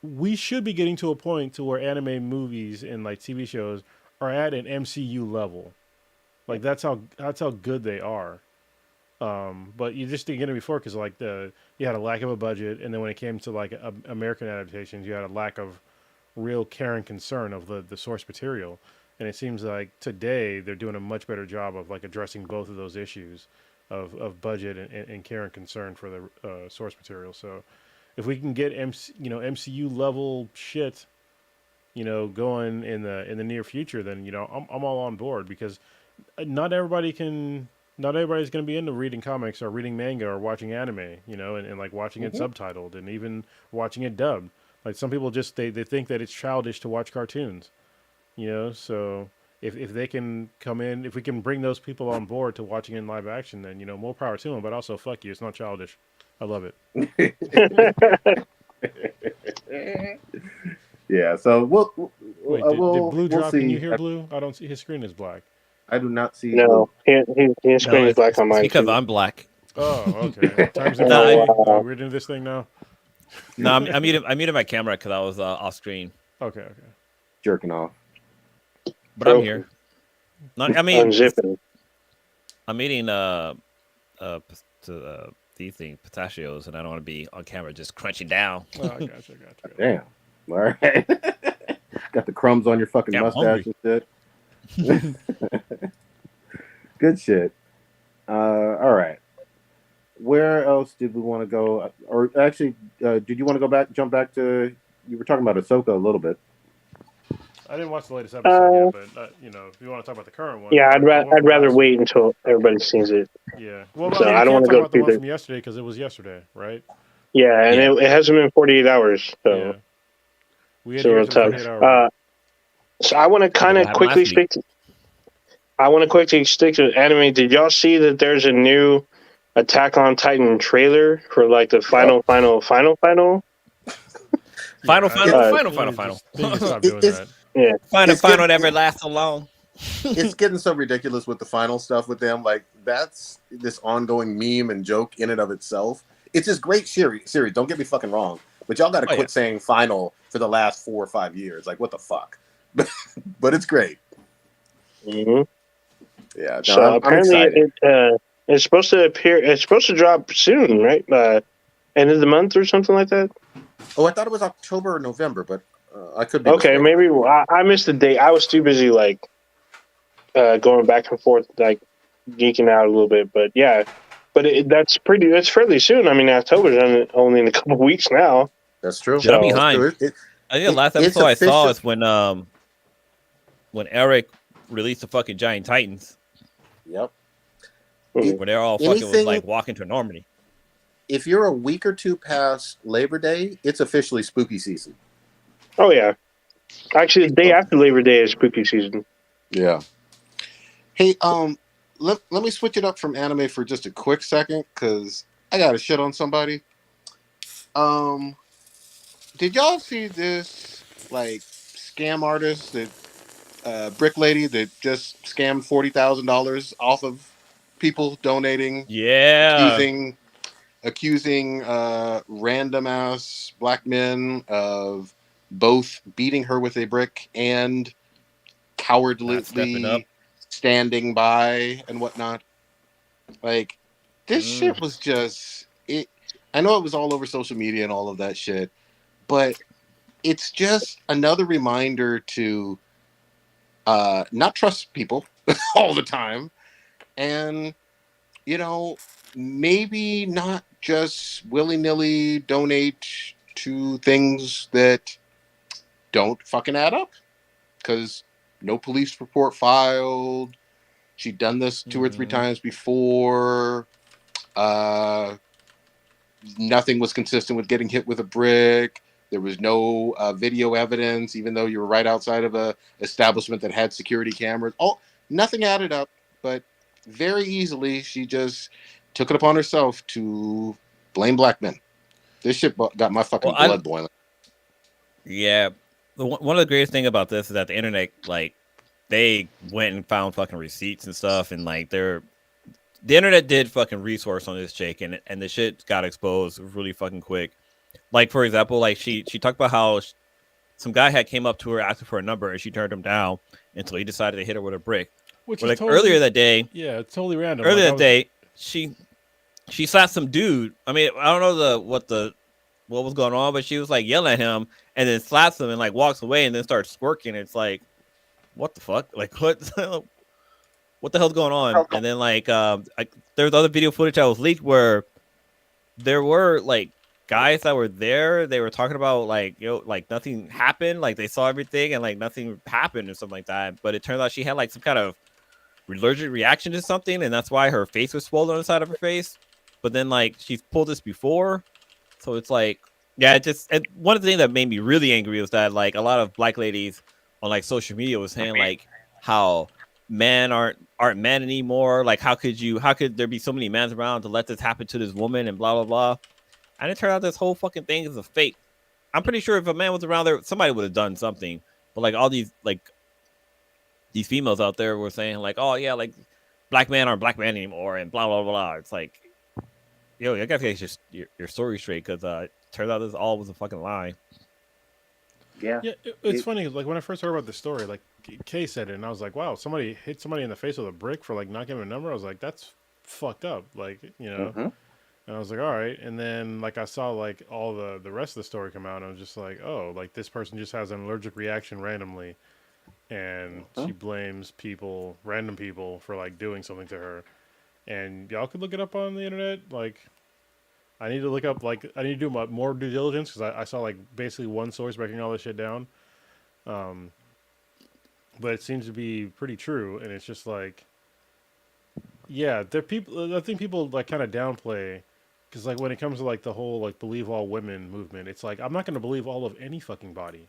We should be getting to a point to where anime movies and like TV shows are at an MCU level. Like that's how good they are. But you just didn't get it before because like you had a lack of a budget, and then when it came to like American adaptations, you had a lack of real care and concern of the source material. And it seems like today they're doing a much better job of like addressing both of those issues of budget and care and concern for the source material. So if we can get MCU level shit, going in the near future, then I'm all on board because not everybody can. Not everybody's going to be into reading comics or reading manga or watching anime, and like watching it subtitled and even watching it dubbed. Like some people just they think that it's childish to watch cartoons, So if they can come in, if we can bring those people on board to watching in live action, then more power to them. But also, fuck you, it's not childish. I love it. Yeah, so Wait, did Blue we'll drop? Can you see. hear Blue? I don't see his screen is black. I do not see No, Blue. his No, screen is black on it's mine because too. I'm black. Oh, okay. Times New No, Jersey. wow. We're doing this thing now. No, I muted my camera because I was off screen, Okay. Jerking off. but I'm here. Not, I mean, Unzipping. I'm eating these things, pistachios, and I don't want to be on camera just crunching down. Oh, I gotcha. Damn. All right. Got the crumbs on your fucking Damn, mustache and shit. Good shit. All right. Where else did we want to go? Or actually, did you want to jump back to? You were talking about Ahsoka a little bit. I didn't watch the latest episode yet, but if you want to talk about the current one, Yeah, the one I'd from rather last wait week. until everybody sees it. Yeah. Well, So I I don't can't want to talk go about the through one the. from yesterday because it was yesterday, right? Yeah, and Yeah. it hasn't been 48 hours, so Yeah. We had so to real get to the tough. 48 hour. So I want to kind what of happened quickly last week. stick to anime. Did y'all see that there's a new Attack on Titan trailer for like the final? Final. Yeah, They need to stop doing It's that. Yeah, Final never lasts so long. it's getting so ridiculous with the final stuff with them. Like that's this ongoing meme and joke in and of itself. It's this great series. Don't get me fucking wrong, but y'all got to quit saying final for the last 4 or 5 years. Like what the fuck? But it's great. mm-hmm. Yeah. No, So I'm apparently excited. it's supposed to appear. It's supposed to drop soon, right? End of the month or something like that. Oh, I thought it was October or November, but I could be Okay, mistaken. maybe I missed the date. I was too busy like going back and forth, like geeking out a little bit. But yeah, but that's fairly soon. I mean, October's only in a couple weeks now. That's true. Dude, I'm So- behind. It- I think the last it's episode I saw official- is when Eric released the fucking Giant Titans, Yep. Mhm. where they're all fucking was Anything- like walking to Normandy. If you're a week or two past Labor Day, it's officially spooky season. Oh yeah, actually, the day after Labor Day is spooky season. Yeah. Hey, let me switch it up from anime for just a quick second because I got to shit on somebody. Did y'all see this like scam artist that brick lady that just scammed $40,000 off of people donating, Yeah. accusing random ass black men of both beating her with a brick and Not stepping up. cowardly standing by and whatnot. Like this shit was just it. I know it was all over social media and all of that shit, but it's just another reminder to not trust people all the time, and maybe not just willy-nilly donate to things that don't fucking add up, because no police report filed. She'd done this 2 or 3 times before. Nothing was consistent with getting hit with a brick. There was no video evidence, even though you were right outside of a establishment that had security cameras. Nothing added up, but very easily she just took it upon herself to blame black men. This shit got my Well, fucking blood boiling. yeah, one of the greatest thing about this is that the internet, like, they went and found fucking receipts and stuff, and like the internet did fucking resource on this chick, and the shit got exposed really fucking quick. Like, for example, like she talked about how some guy had came up to her asking for a number, and she turned him down until he decided to hit her with a brick. which Or is like earlier totally that day, yeah, it's totally random. Like I was she slapped some dude. I mean, I don't know what was going on, but she was like yelling at him, and then slaps him and like walks away, and then starts squirking. It's like, what the fuck? Like, what the hell's going on? And then there's other video footage that was leaked where there were like guys that were there. They were talking about like, like nothing happened, like they saw everything and like nothing happened or something like that. But it turns out she had like some kind of allergic reaction to something, and that's why her face was swollen on the side of her face. But then like she's pulled this before, so it's like, yeah, one of the things that made me really angry was that like a lot of black ladies on like social media was saying like how men aren't men anymore. Like how could there be so many men around to let this happen to this woman and blah blah blah. And it turned out this whole fucking thing is a fake. I'm pretty sure if a man was around there, somebody would have done something. But like all these females out there were saying like, oh yeah, like black men aren't black men anymore and blah blah blah. It's like, yo, I gotta get your story straight, because it turns out this all was a fucking lie. Yeah. Yeah, it's funny. Like when I first heard about the story, like Kay said it, and I was like, "Wow, somebody hit somebody in the face with a brick for like not giving a number." I was like, "That's fucked up." Like, you know. Mm-hmm. And I was like, "All right." And then like I saw like all the rest of the story come out, and I was just like, "Oh, like this person just has an allergic reaction randomly, and she blames random people, for like doing something to her." And y'all could look it up on the internet. Like, I need to look up, like, I need to do more due diligence because I saw like basically one source breaking all this shit down. Um, but it seems to be pretty true, and it's just like, yeah, there people. I think people like kind of downplay because like when it comes to like the whole like believe all women movement, it's like I'm not gonna believe all of any fucking body.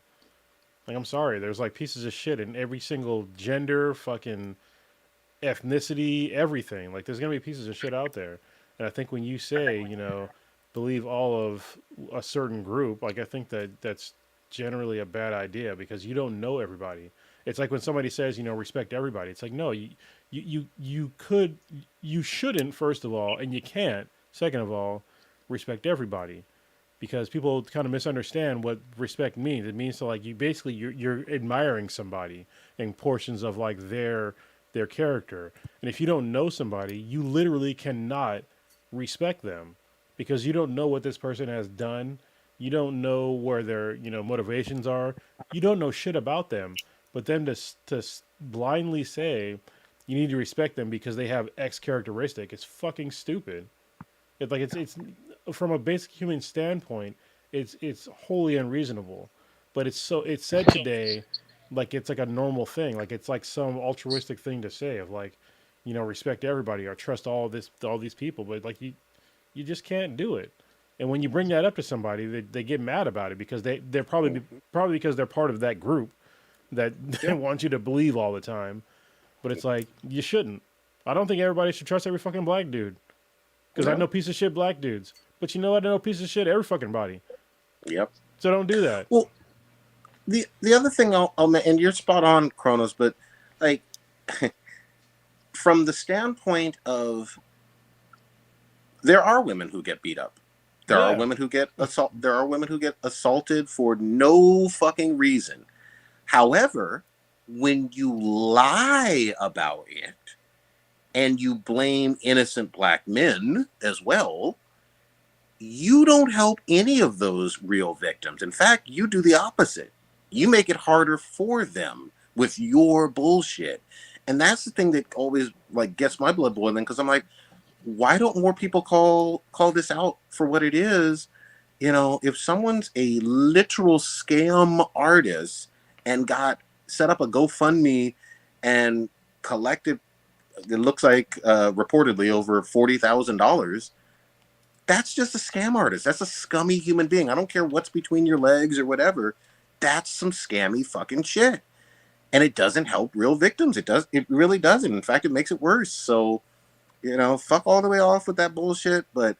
Like I'm sorry, there's like pieces of shit in every single gender, fucking ethnicity, everything. Like there's gonna be pieces of shit out there, and I think when you say, believe all of a certain group, like I think that's generally a bad idea because you don't know everybody. It's like when somebody says, respect everybody. It's like, no, you shouldn't, first of all, and you can't, second of all, respect everybody because people kind of misunderstand what respect means. It means to like you're admiring somebody and portions of like their character. And if you don't know somebody, you literally cannot respect them because you don't know what this person has done. You don't know where their, motivations are. You don't know shit about them. But then to blindly say you need to respect them because they have X characteristic, it's fucking stupid. It's from a basic human standpoint, it's wholly unreasonable. But it's said today like it's like a normal thing. Like it's like some altruistic thing to say of like, respect everybody or trust all these people. But like you just can't do it. And when you bring that up to somebody, they get mad about it because they're probably because they're part of that group that they want you to believe all the time. But it's like you shouldn't. I don't think everybody should trust every fucking black dude because I know piece of shit black dudes. But you know what? I know piece of shit every fucking body. Yep. So don't do that. Well, the other thing I'll and you're spot on, Kronos, but like from the standpoint of there are women who get beat up. There are women who get There are women who get assaulted for no fucking reason. However, when you lie about it and you blame innocent black men as well, you don't help any of those real victims. In fact, you do the opposite. You make it harder for them with your bullshit. And that's the thing that always like gets my blood boiling because I'm like, why don't more people call this out for what it is? If someone's a literal scam artist and set up a GoFundMe and collected, it looks like reportedly over $40,000, that's just a scam artist. That's a scummy human being. I don't care what's between your legs or whatever. That's some scammy fucking shit. And it doesn't help real victims. It really doesn't. In fact, it makes it worse. So, fuck all the way off with that bullshit. But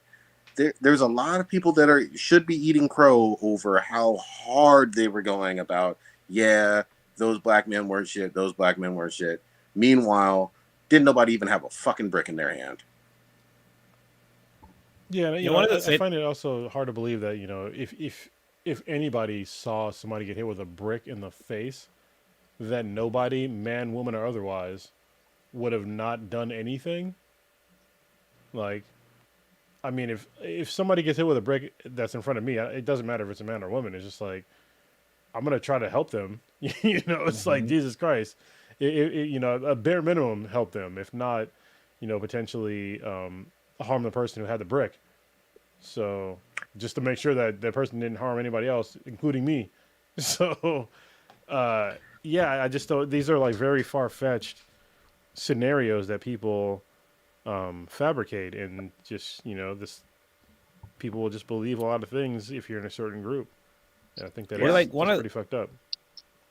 there's a lot of people that should be eating crow over how hard they were going about, yeah, those black men weren't shit, those black men weren't shit. Meanwhile, didn't nobody even have a fucking brick in their hand. Yeah, You wanted to I say, find it also hard to believe that if anybody saw somebody get hit with a brick in the face, that nobody, man, woman, or otherwise, would have not done anything. Like, I mean, if somebody gets hit with a brick that's in front of me, it doesn't matter if it's a man or woman. It's just like I'm gonna try to help them. It's like Mhm. Jesus Christ. A bare minimum help them. If not, potentially harm the person who had the brick. So just to make sure that that person didn't harm anybody else, including me. So uh, yeah, I just thought these are like very far fetched scenarios that people fabricate, and just this people will just believe a lot of things if you're in a certain group. And I think that we're Yeah, is like that's pretty fucked up.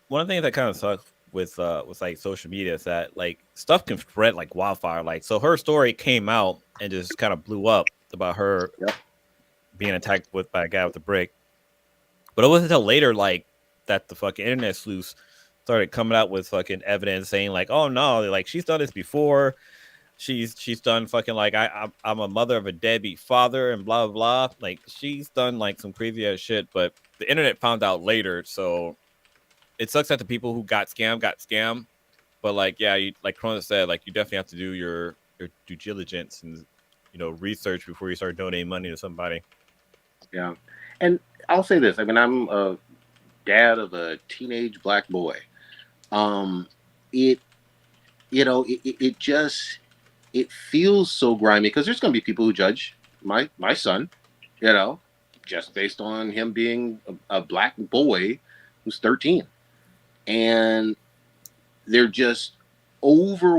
one of the things that kind of sucks with like social media is that like stuff can spread like wildfire. Like so, her story came out and just kind of blew up about her yep, being attacked with by a guy with a brick. But it wasn't until later, like that, the fucking internet sleuths started coming out with fucking evidence saying like, oh no, like she's done this before. She's done fucking like I'm a mother of a deadbeat father and blah blah blah. Like she's done like some crazy ass shit. But the internet found out later, so it sucks that the people who got scammed. But like, yeah, like Corona said, like you definitely have to do your due diligence and research before you start donating money to somebody. yeah. And I'll say this. I mean, I'm a dad of a teenage black boy. Um, it it just it feels so grimy because there's going to be people who judge my son, you know, just based on him being a black boy who's 13, and they're just over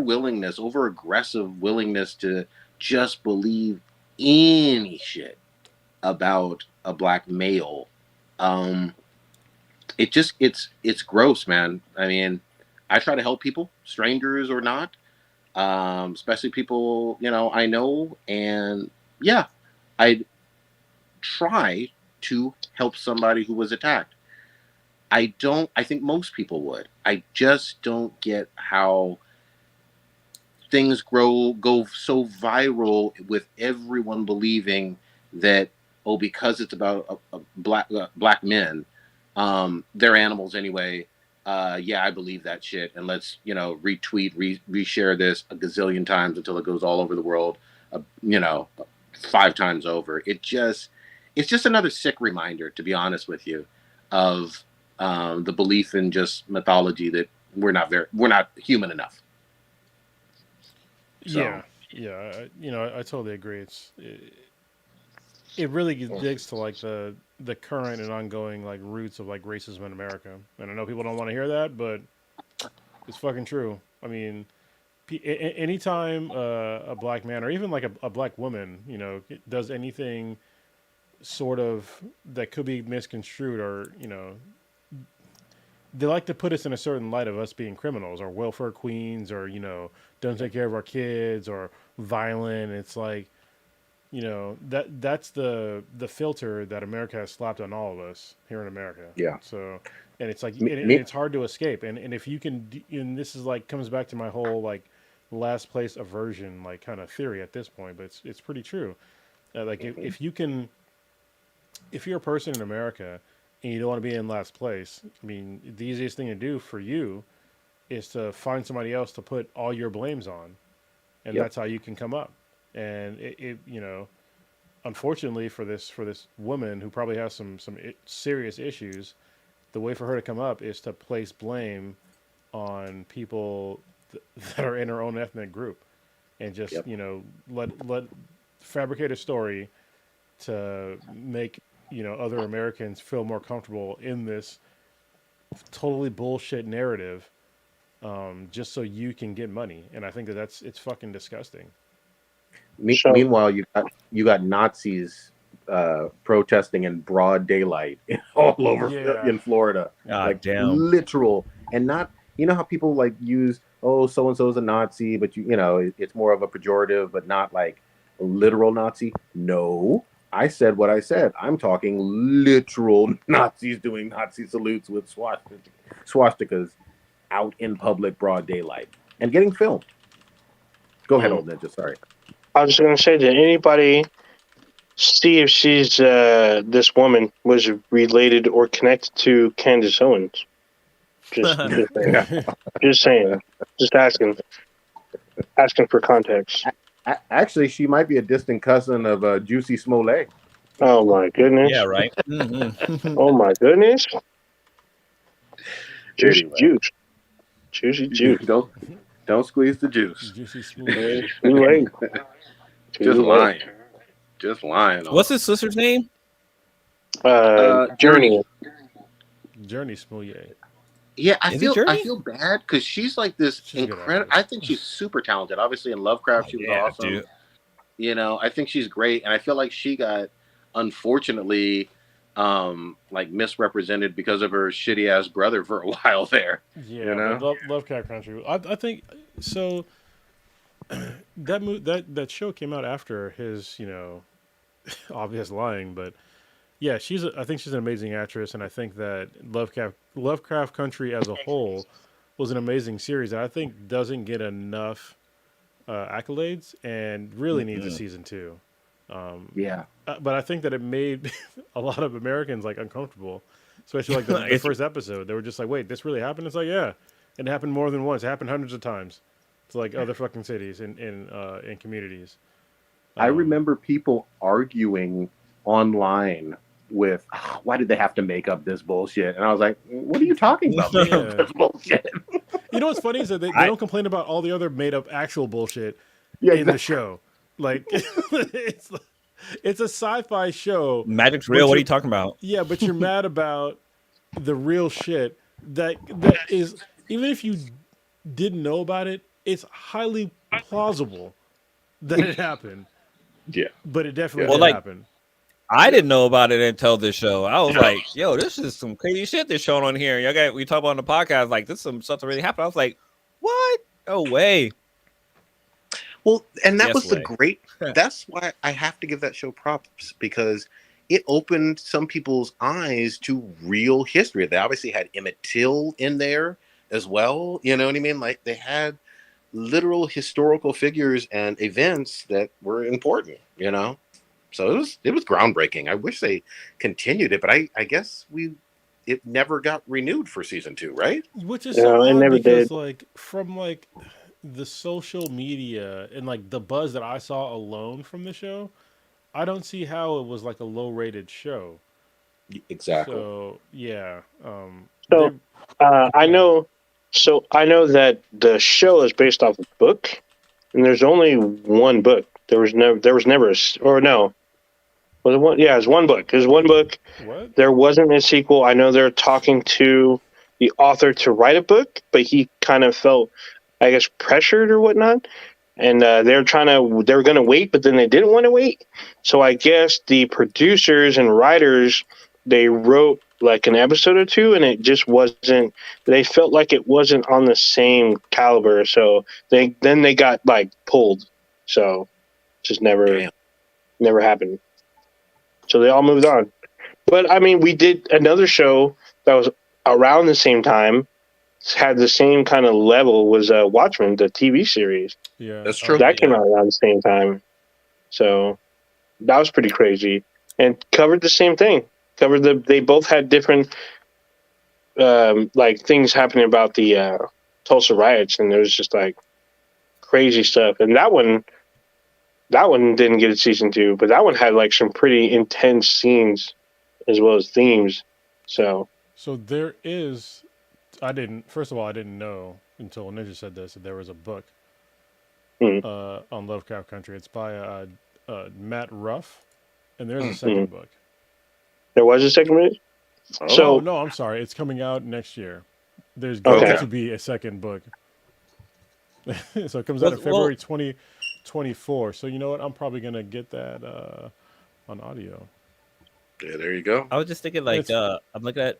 aggressive willingness to just believe any shit about a black male. Um, it's gross, man. I mean, I try to help people, strangers or not, especially people I know, and yeah, I'd try to help somebody who was attacked. I don't. I think most people would. I just don't get how things go so viral with everyone believing that, oh, because it's about black men, they're animals anyway. Yeah, I believe that shit, and let's retweet, reshare this a gazillion times until it goes all over the world. You know, 5 times over. It's just another sick reminder, to be honest with you, of the belief in just mythology that we're not human enough. So Yeah, yeah. I totally agree. It really digs to like the current and ongoing like roots of like racism in America. And I know people don't want to hear that, but it's fucking true. I mean, anytime a black man or even like a black woman, does anything sort of that could be misconstrued, or they like to put us in a certain light of us being criminals or welfare queens, or don't take care of our kids or violent. It's like that's the filter that America has slapped on all of us here in America. yeah, So, and it's like me, and me it's hard to escape. And if you can, and this is like comes back to my whole like last place aversion like kind of theory at this point, but it's pretty true. Like mhm, if you can, if you're a person in America and you don't want to be in last place, I mean, the easiest thing to do for you is to find somebody else to put all your blames on, and yep, that's how you can come up. And unfortunately for this woman who probably has some serious issues, the way for her to come up is to place blame on people that are in her own ethnic group, and just yep. let fabricate a story to make other Americans feel more comfortable in this totally bullshit narrative, just so you can get money. And I think it's fucking disgusting. So Meanwhile, you got Nazis protesting in broad daylight all over Yeah, in Florida, God like damn. literal, and not. You know how people like use, oh, so and so is a Nazi, but it's more of a pejorative, but not like a literal Nazi. No, I said what I said. I'm talking literal Nazis doing Nazi salutes with swastikas out in public, broad daylight, and getting filmed. Go ahead, old ninja. Sorry. I was going to say, did anybody see if she's this woman was related or connected to Candace Owens? Just saying. Just saying. Just asking for context. Actually, she might be a distant cousin of Juicy Smollett. Oh my goodness. Yeah, right. Mm-hmm. Oh my goodness. Juicy Anyway. juice. Juicy juice. Don't squeeze the juice. Juicy smooth. Too late. Just lying. Just lying. What's his sister's name? Journey. Journey Smouye. Yeah, I Is it feel Journey? bad because she's like this She's a good incredible. actress. I think she's super talented. Obviously, in Lovecraft, she was awesome. Dude. You know, I think she's great, and I feel like she got, unfortunately, like misrepresented because of her shitty ass brother for a while there. Yeah, You know? but Lovecraft Country. I think so. That show came out after his, obvious lying, but yeah, I think she's an amazing actress, and I think that Lovecraft Country as a whole was an amazing series that I think doesn't get enough accolades and really needs a season 2. Yeah. But I think that it made a lot of Americans like uncomfortable, especially like the first episode. They were just like, "Wait, this really happened?" It's like, yeah, it happened more than once. It happened hundreds of times. It's like other fucking cities in communities. I remember people arguing online with, why did they have to make up this bullshit? And I was like, what are you talking about? Making up this bullshit? You know what's funny is that they don't complain about all the other made up actual bullshit in the show. Like it's a sci-fi show. Magic's real. What are you talking about? Yeah, but you're mad about the real shit that is, even if you didn't know about it, it's highly plausible that it happened. Yeah. But it definitely Well, did like, happen. I didn't know about it until this show. I was like, yo, this is some crazy shit that's showing on here. We talk about on the podcast, like, this is some stuff that really happened. I was like, what? No way. Well, and that Yes, was the way. great. That's why I have to give that show props, because it opened some people's eyes to real history. They obviously had Emmett Till in there as well. You know what I mean? Like, they had literal historical figures and events that were important, So it was groundbreaking. I wish they continued it, but I guess it never got renewed for season 2, right? Which is No, so it odd never because did. like from like the social media and like the buzz that I saw alone from the show, I don't see how it was like a low rated show. Exactly. So yeah. So I know that the show is based off a book, and there's only one book. There was never was it one? Yeah, it's one book. There's one book. What? There wasn't a sequel. I know they're talking to the author to write a book, but he kind of felt, I guess, pressured or whatnot. And they were going to wait, but then they didn't want to wait. So I guess the producers and writers, they wrote like an episode or two, and it just wasn't. They felt like it wasn't on the same caliber, so they got like pulled. So just never happened. So they all moved on. But I mean, we did another show that was around the same time, had the same kind of level, was Watchmen, the TV series. Yeah, That's true. That came out around the same time. So that was pretty crazy. And covered the same thing. They both had different like things happening about the Tulsa riots, and there was just like crazy stuff. And that one didn't get a season 2, but that one had like some pretty intense scenes as well as themes. So there is. First of all, I didn't know until Ninja said this that there was a book on Lovecraft Country. It's by Matt Ruff, and there's a second book. there was a second minute. Oh no, I'm sorry. It's coming out next year. There's going to be a second book. So it comes out in February 2024. So you know what? I'm probably gonna get that on audio. Yeah, there you go. I was just thinking, like, I'm looking at.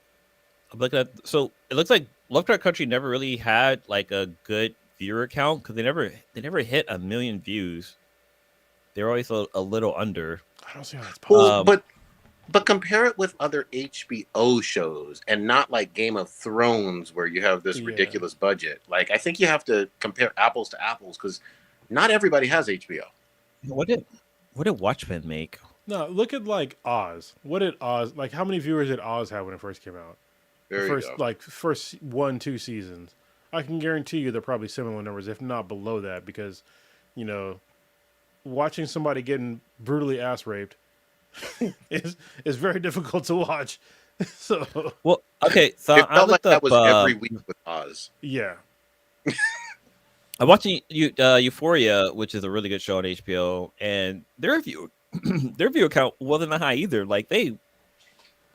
So it looks like Lovecraft Country never really had like a good viewer count because they never hit 1 million views. They're always a little under. I don't see how that's Well, possible. but compare it with other HBO shows, and not like Game of Thrones where you have this Yeah. ridiculous budget. Like, I think you have to compare apples to apples because not everybody has HBO. What did Watchmen make? No, look at like Oz. What did Oz like? How many viewers did Oz have when it first came out? The There you first go. like first 1-2 seasons. I can guarantee you they're probably similar numbers, if not below that, because you know watching somebody getting brutally ass raped is very difficult to watch. So Well, okay, so It I felt like looked that up. was every week with Oz. yeah, I'm watching Euphoria, which is a really good show on HBO, and their view their view count wasn't that high either. Like they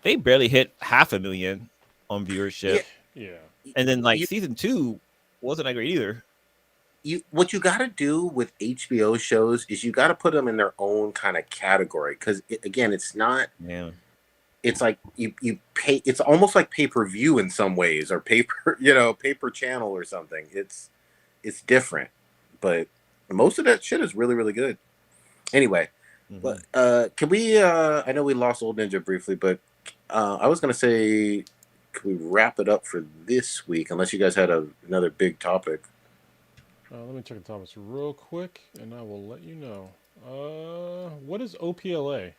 barely hit 500,000 on Yeah, viewership, yeah. and then like you season 2 wasn't that great either. what you got to do with HBO shows is you got to put them in their own kind of category because again, it's not. Yeah. It's like you pay. It's almost like pay-per-view in some ways, or paper channel or something. It's different, but most of that shit is really really good. Anyway, but can we? I know we lost Old Ninja briefly, but I was gonna say, can we wrap it up for this week? Unless you guys had another big topic. Let me check the topics real quick, and I will let you know. What is OPLA?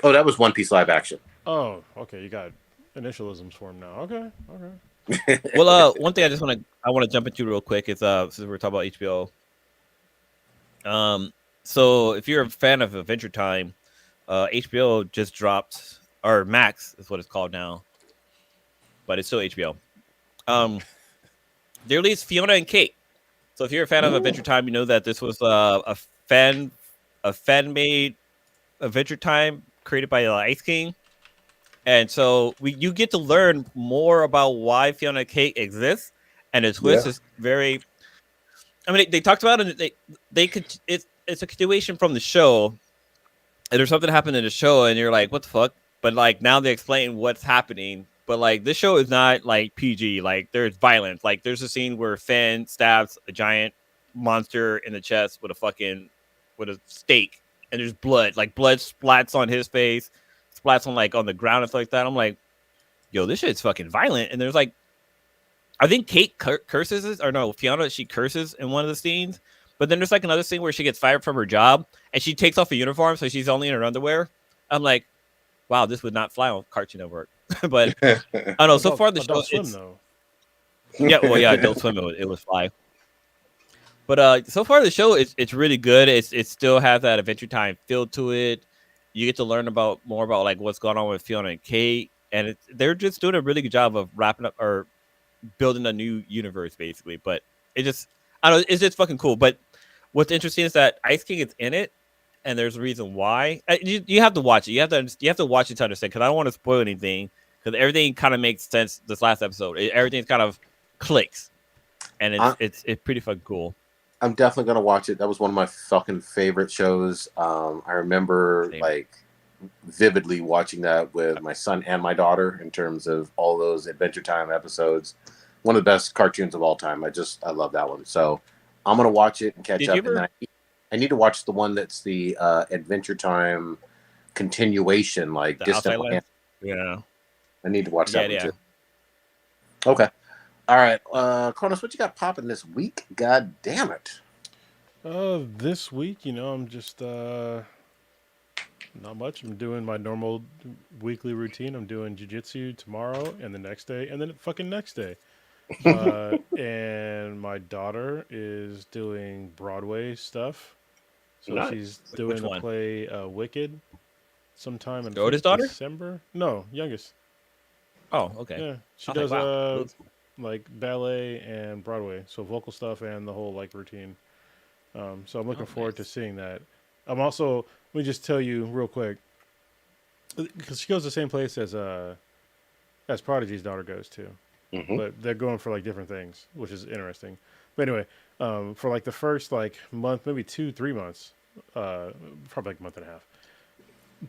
Oh, that was One Piece live action. Oh, okay. You got initialisms for him now. Okay, okay. Well, one thing I want to jump into real quick is since we're talking about HBO. So if you're a fan of Adventure Time, HBO just dropped, or Max is what it's called now, but it's still HBO. They released Fiona and Kate. So if you're a fan of Adventure Time, you know that this was a fan made Adventure Time created by Ice King. And so you get to learn more about why Fiona and Kate exists, and the twist is very. I mean, they talked about it. They could. It's a continuation from the show, and there's something happened in the show, and you're like, what the fuck? But like now they explain what's happening. But like this show is not like PG. Like there's violence. Like there's a scene where Finn stabs a giant monster in the chest with a stake, and there's blood. Like blood splats on his face, splats on the ground and stuff like that. I'm like, yo, this shit's fucking violent. And there's like, I think Kate curses, or no, Fiona, she curses in one of the scenes. But then there's like another scene where she gets fired from her job and she takes off a uniform, so she's only in her underwear. I'm like, wow, this would not fly on Cartoon Network. But I don't know. So far, the show, Adult Swim though. yeah, well, yeah, Adult Swim, it was fly. But so far, the show it's really good. It still has that Adventure Time feel to it. You get to learn more about like what's going on with Fiona and Kate, and they're just doing a really good job of wrapping up or building a new universe, basically. But I don't know, it's just fucking cool. But what's interesting is that Ice King is in it, and there's a reason why. You have to watch it. You have to watch it to understand, because I don't want to spoil anything, because everything kind of makes sense. This last episode, everything kind of clicks, and it's pretty fucking cool. I'm definitely gonna watch it. That was one of my fucking favorite shows. I remember like vividly watching that with my son and my daughter in terms of all those Adventure Time episodes. One of the best cartoons of all time. I love that one. So I'm gonna watch it and catch up. And then I need to watch the one that's the Adventure Time continuation, like The Distant Outside Land. Yeah, I need to watch that one yeah. too. Okay. All right, Cronus, what you got popping this week? God damn it! This week, I'm just not much. I'm doing my normal weekly routine. I'm doing jiu-jitsu tomorrow and the next day and then the fucking next day. And my daughter is doing Broadway stuff. So Nice. she's doing the one? play Wicked sometime in Your oldest daughter? December. No, youngest. Oh, okay. Yeah, she I was does like, wow. like ballet and Broadway, so vocal stuff and the whole like routine. So I'm looking forward to seeing that. I'm also, let me just tell you real quick, because she goes to the same place as Prodigy's daughter goes to, but they're going for like different things, which is interesting. But anyway, for like the first like month, maybe 2-3 months, probably like a month and a half.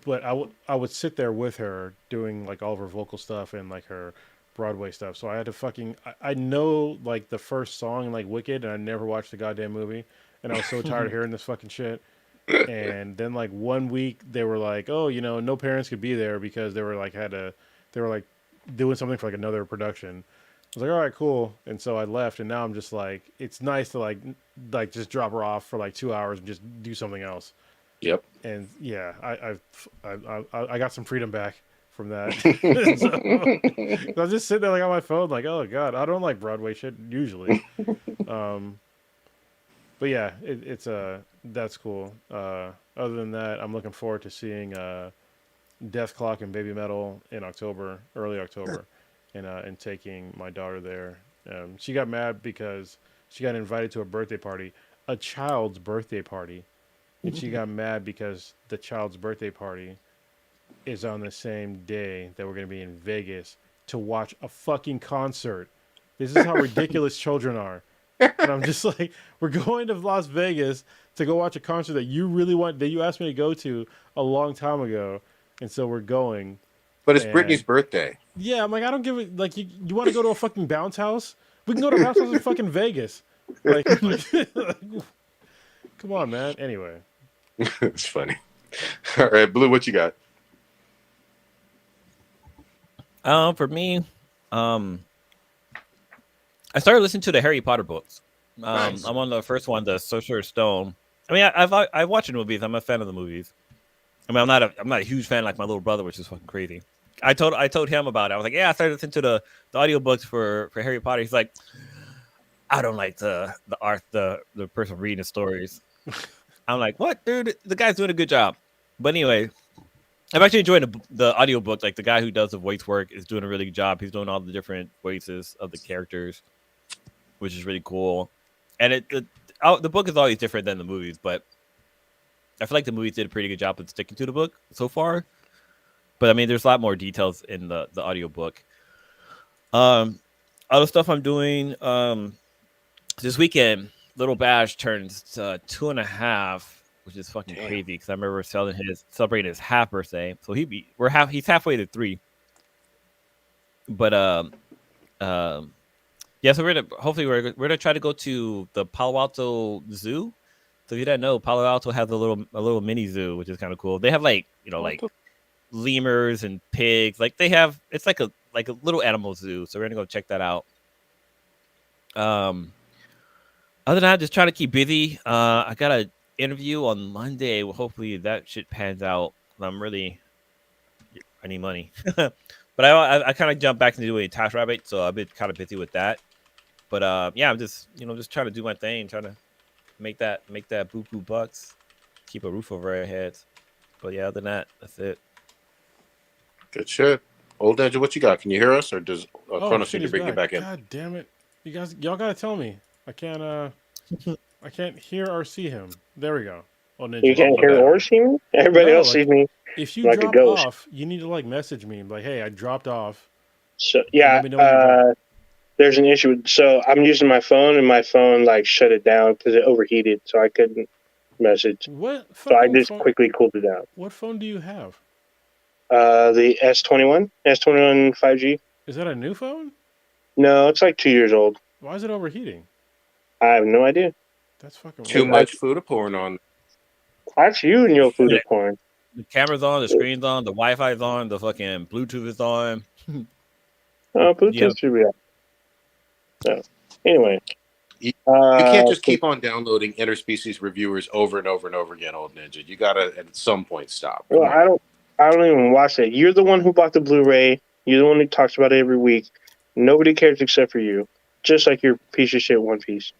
But I would sit there with her doing like all of her vocal stuff and like her Broadway stuff. So I had to I know like the first song in like Wicked, and I never watched the goddamn movie, and I was so tired of hearing this fucking shit. And then like 1 week they were like, oh, no parents could be there because they were like they were like doing something for like another production. I was like, all right, cool. And so I left, and now I'm just like, it's nice to like just drop her off for like 2 hours and just do something else. Yep. And yeah, I got some freedom back from that. So I was just sitting there like on my phone, like, oh god, I don't like Broadway shit usually. Um, but yeah, it's that's cool. Other than that, I'm looking forward to seeing Death Clock and Baby Metal in October, early October, and taking my daughter there. She got mad because she got invited to a birthday party, a child's birthday party, and she got mad because the child's birthday party is on the same day that we're going to be in Vegas to watch a fucking concert. This is how ridiculous children are. And I'm just like, we're going to Las Vegas to go watch a concert that you really want, that you asked me to go to a long time ago. And so we're going. But it's And Britney's birthday. yeah, I'm like, I don't give it. Like, you want to go to a fucking bounce house? We can go to a bounce house in fucking Vegas. Like, come on, man. Anyway. It's funny. All right, Blue, what you got? For me, I started listening to the Harry Potter books. Nice. I'm on the first one, the Sorcerer's Stone. I mean, I've watched the movies. I'm a fan of the movies. I mean, I'm not a huge fan like my little brother, which is fucking crazy. I told him about it. I was like, yeah, I started listening to the audiobooks for Harry Potter. He's like, I don't like the art, the person reading the stories. I'm like, what, dude? The guy's doing a good job. But anyway, I'm actually enjoying the audiobook. Like the guy who does the voice work is doing a really good job. He's doing all the different voices of the characters, which is really cool. And the book is always different than the movies, but I feel like the movies did a pretty good job of sticking to the book so far. But I mean, there's a lot more details in the audiobook. Other stuff I'm doing this weekend, Little Bash turns 2.5, which is fucking crazy because I remember celebrating his half birthday. So he's halfway to 3. But yeah, so we're gonna try to go to the Palo Alto Zoo. So if you didn't know, Palo Alto has a little mini zoo, which is kind of cool. They have like lemurs and pigs. Like it's like a little animal zoo. So we're gonna go check that out. Other than that, just trying to keep busy. I got an interview on Monday. Well, hopefully that shit pans out. I need money. But I kind of jumped back into doing TaskRabbit, so I've been kind of busy with that. But yeah, I'm just just trying to do my thing, trying to make that buku bucks, keep a roof over our heads. But yeah, other than that, that's it. Good shit. Old Ninja, what you got? Can you hear us, or does Chronos need to bring you back in? God damn it! Y'all gotta tell me. I can't hear or see him. There we go. Oh, Ninja. You can't hear or see me? Everybody else sees me. If you like drop a ghost. off, you need to like message me and be like, hey, I dropped off. So yeah, there's an issue. So I'm using my phone, and my phone like shut it down because it overheated, so I couldn't message. What? So I just quickly cooled it down. What phone do you have? The S21 5G. Is that a new phone? No, it's like 2 years old. Why is it overheating? I have no idea. That's fucking too much food or porn on. That's you and your food or porn. The camera's on, the screen's on, the Wi-Fi's on, the fucking Bluetooth is on. Bluetooth should be on. So, anyway. You can't just keep on downloading interspecies reviewers over and over and over again, Old Ninja. You gotta at some point stop. Well, I don't even watch it. You're the one who bought the Blu-ray. You're the one who talks about it every week. Nobody cares except for you. Just like your piece of shit One Piece.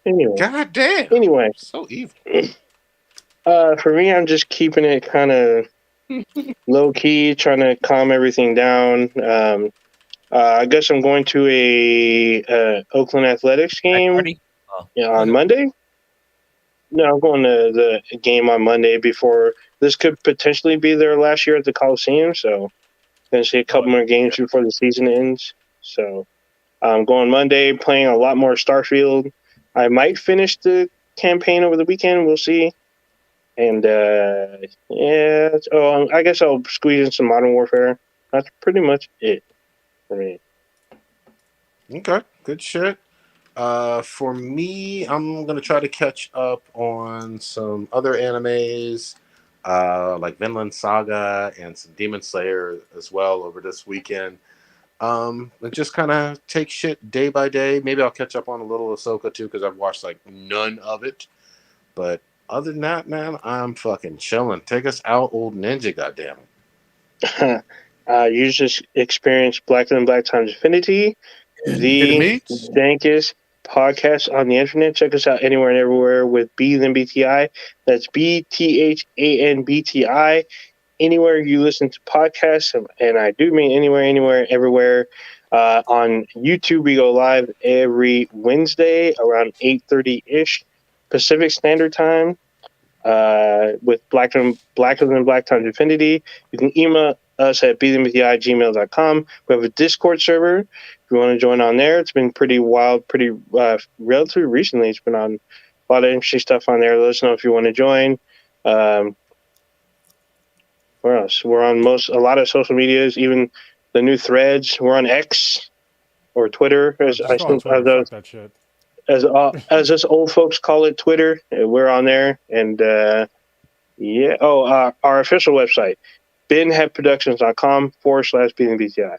Anyway. God damn. Anyway. So evil. For me, I'm just keeping it kind of low key, trying to calm everything down. I guess I'm going to a Oakland Athletics game on Monday. No, I'm going to the game on Monday before this could potentially be their last year at the Coliseum. So, going to see a couple more games before the season ends. So, I'm going Monday, playing a lot more Starfield. I might finish the campaign over the weekend. We'll see. And yeah, I guess I'll squeeze in some Modern Warfare. That's pretty much it for me. Okay, good shit. For me, I'm gonna try to catch up on some other animes, like Vinland Saga and some Demon Slayer as well over this weekend. And just kind of take shit day by day. Maybe I'll catch up on a little Ahsoka too because I've watched like none of it. But other than that, man, I'm fucking chilling. Take us out, old ninja, goddammit. You just experienced Blacker Than Black times Infinity, Hit the me. dankest podcast on the internet. Check us out anywhere and everywhere with B than BTI. That's BTHANBTI. Anywhere you listen to podcasts, and I do mean anywhere, everywhere. On YouTube, we go live every Wednesday around 8:30 ish Pacific Standard Time. With Blacker Than Black times Infinity. You can email us at bthenbti@gmail.com. We have a Discord server. If you want to join on there, it's been pretty wild, pretty relatively recently. It's been on a lot of interesting stuff on there. Let us know if you want to join. Where else? We're on a lot of social medias, even the new Threads. We're on X or Twitter, Oh, just call it Twitter. Fuck that shit. as us old folks call it, Twitter. We're on there, and yeah. Oh, our official website, binheadproductions.com/BNBTI.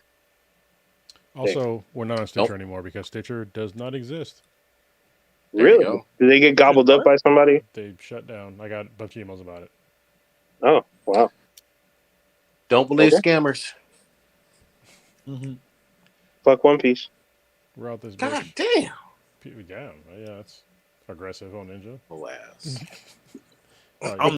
Also, we're not on Stitcher anymore because Stitcher does not exist. There you Really? go. Did they get gobbled up by somebody? They shut down. I got a bunch of emails about it. Oh, wow. Don't believe Okay. scammers. Fuck One Piece. We're out this God bitch. damn. Damn. Yeah, that's aggressive on Ninja. Alas. Oh, I'm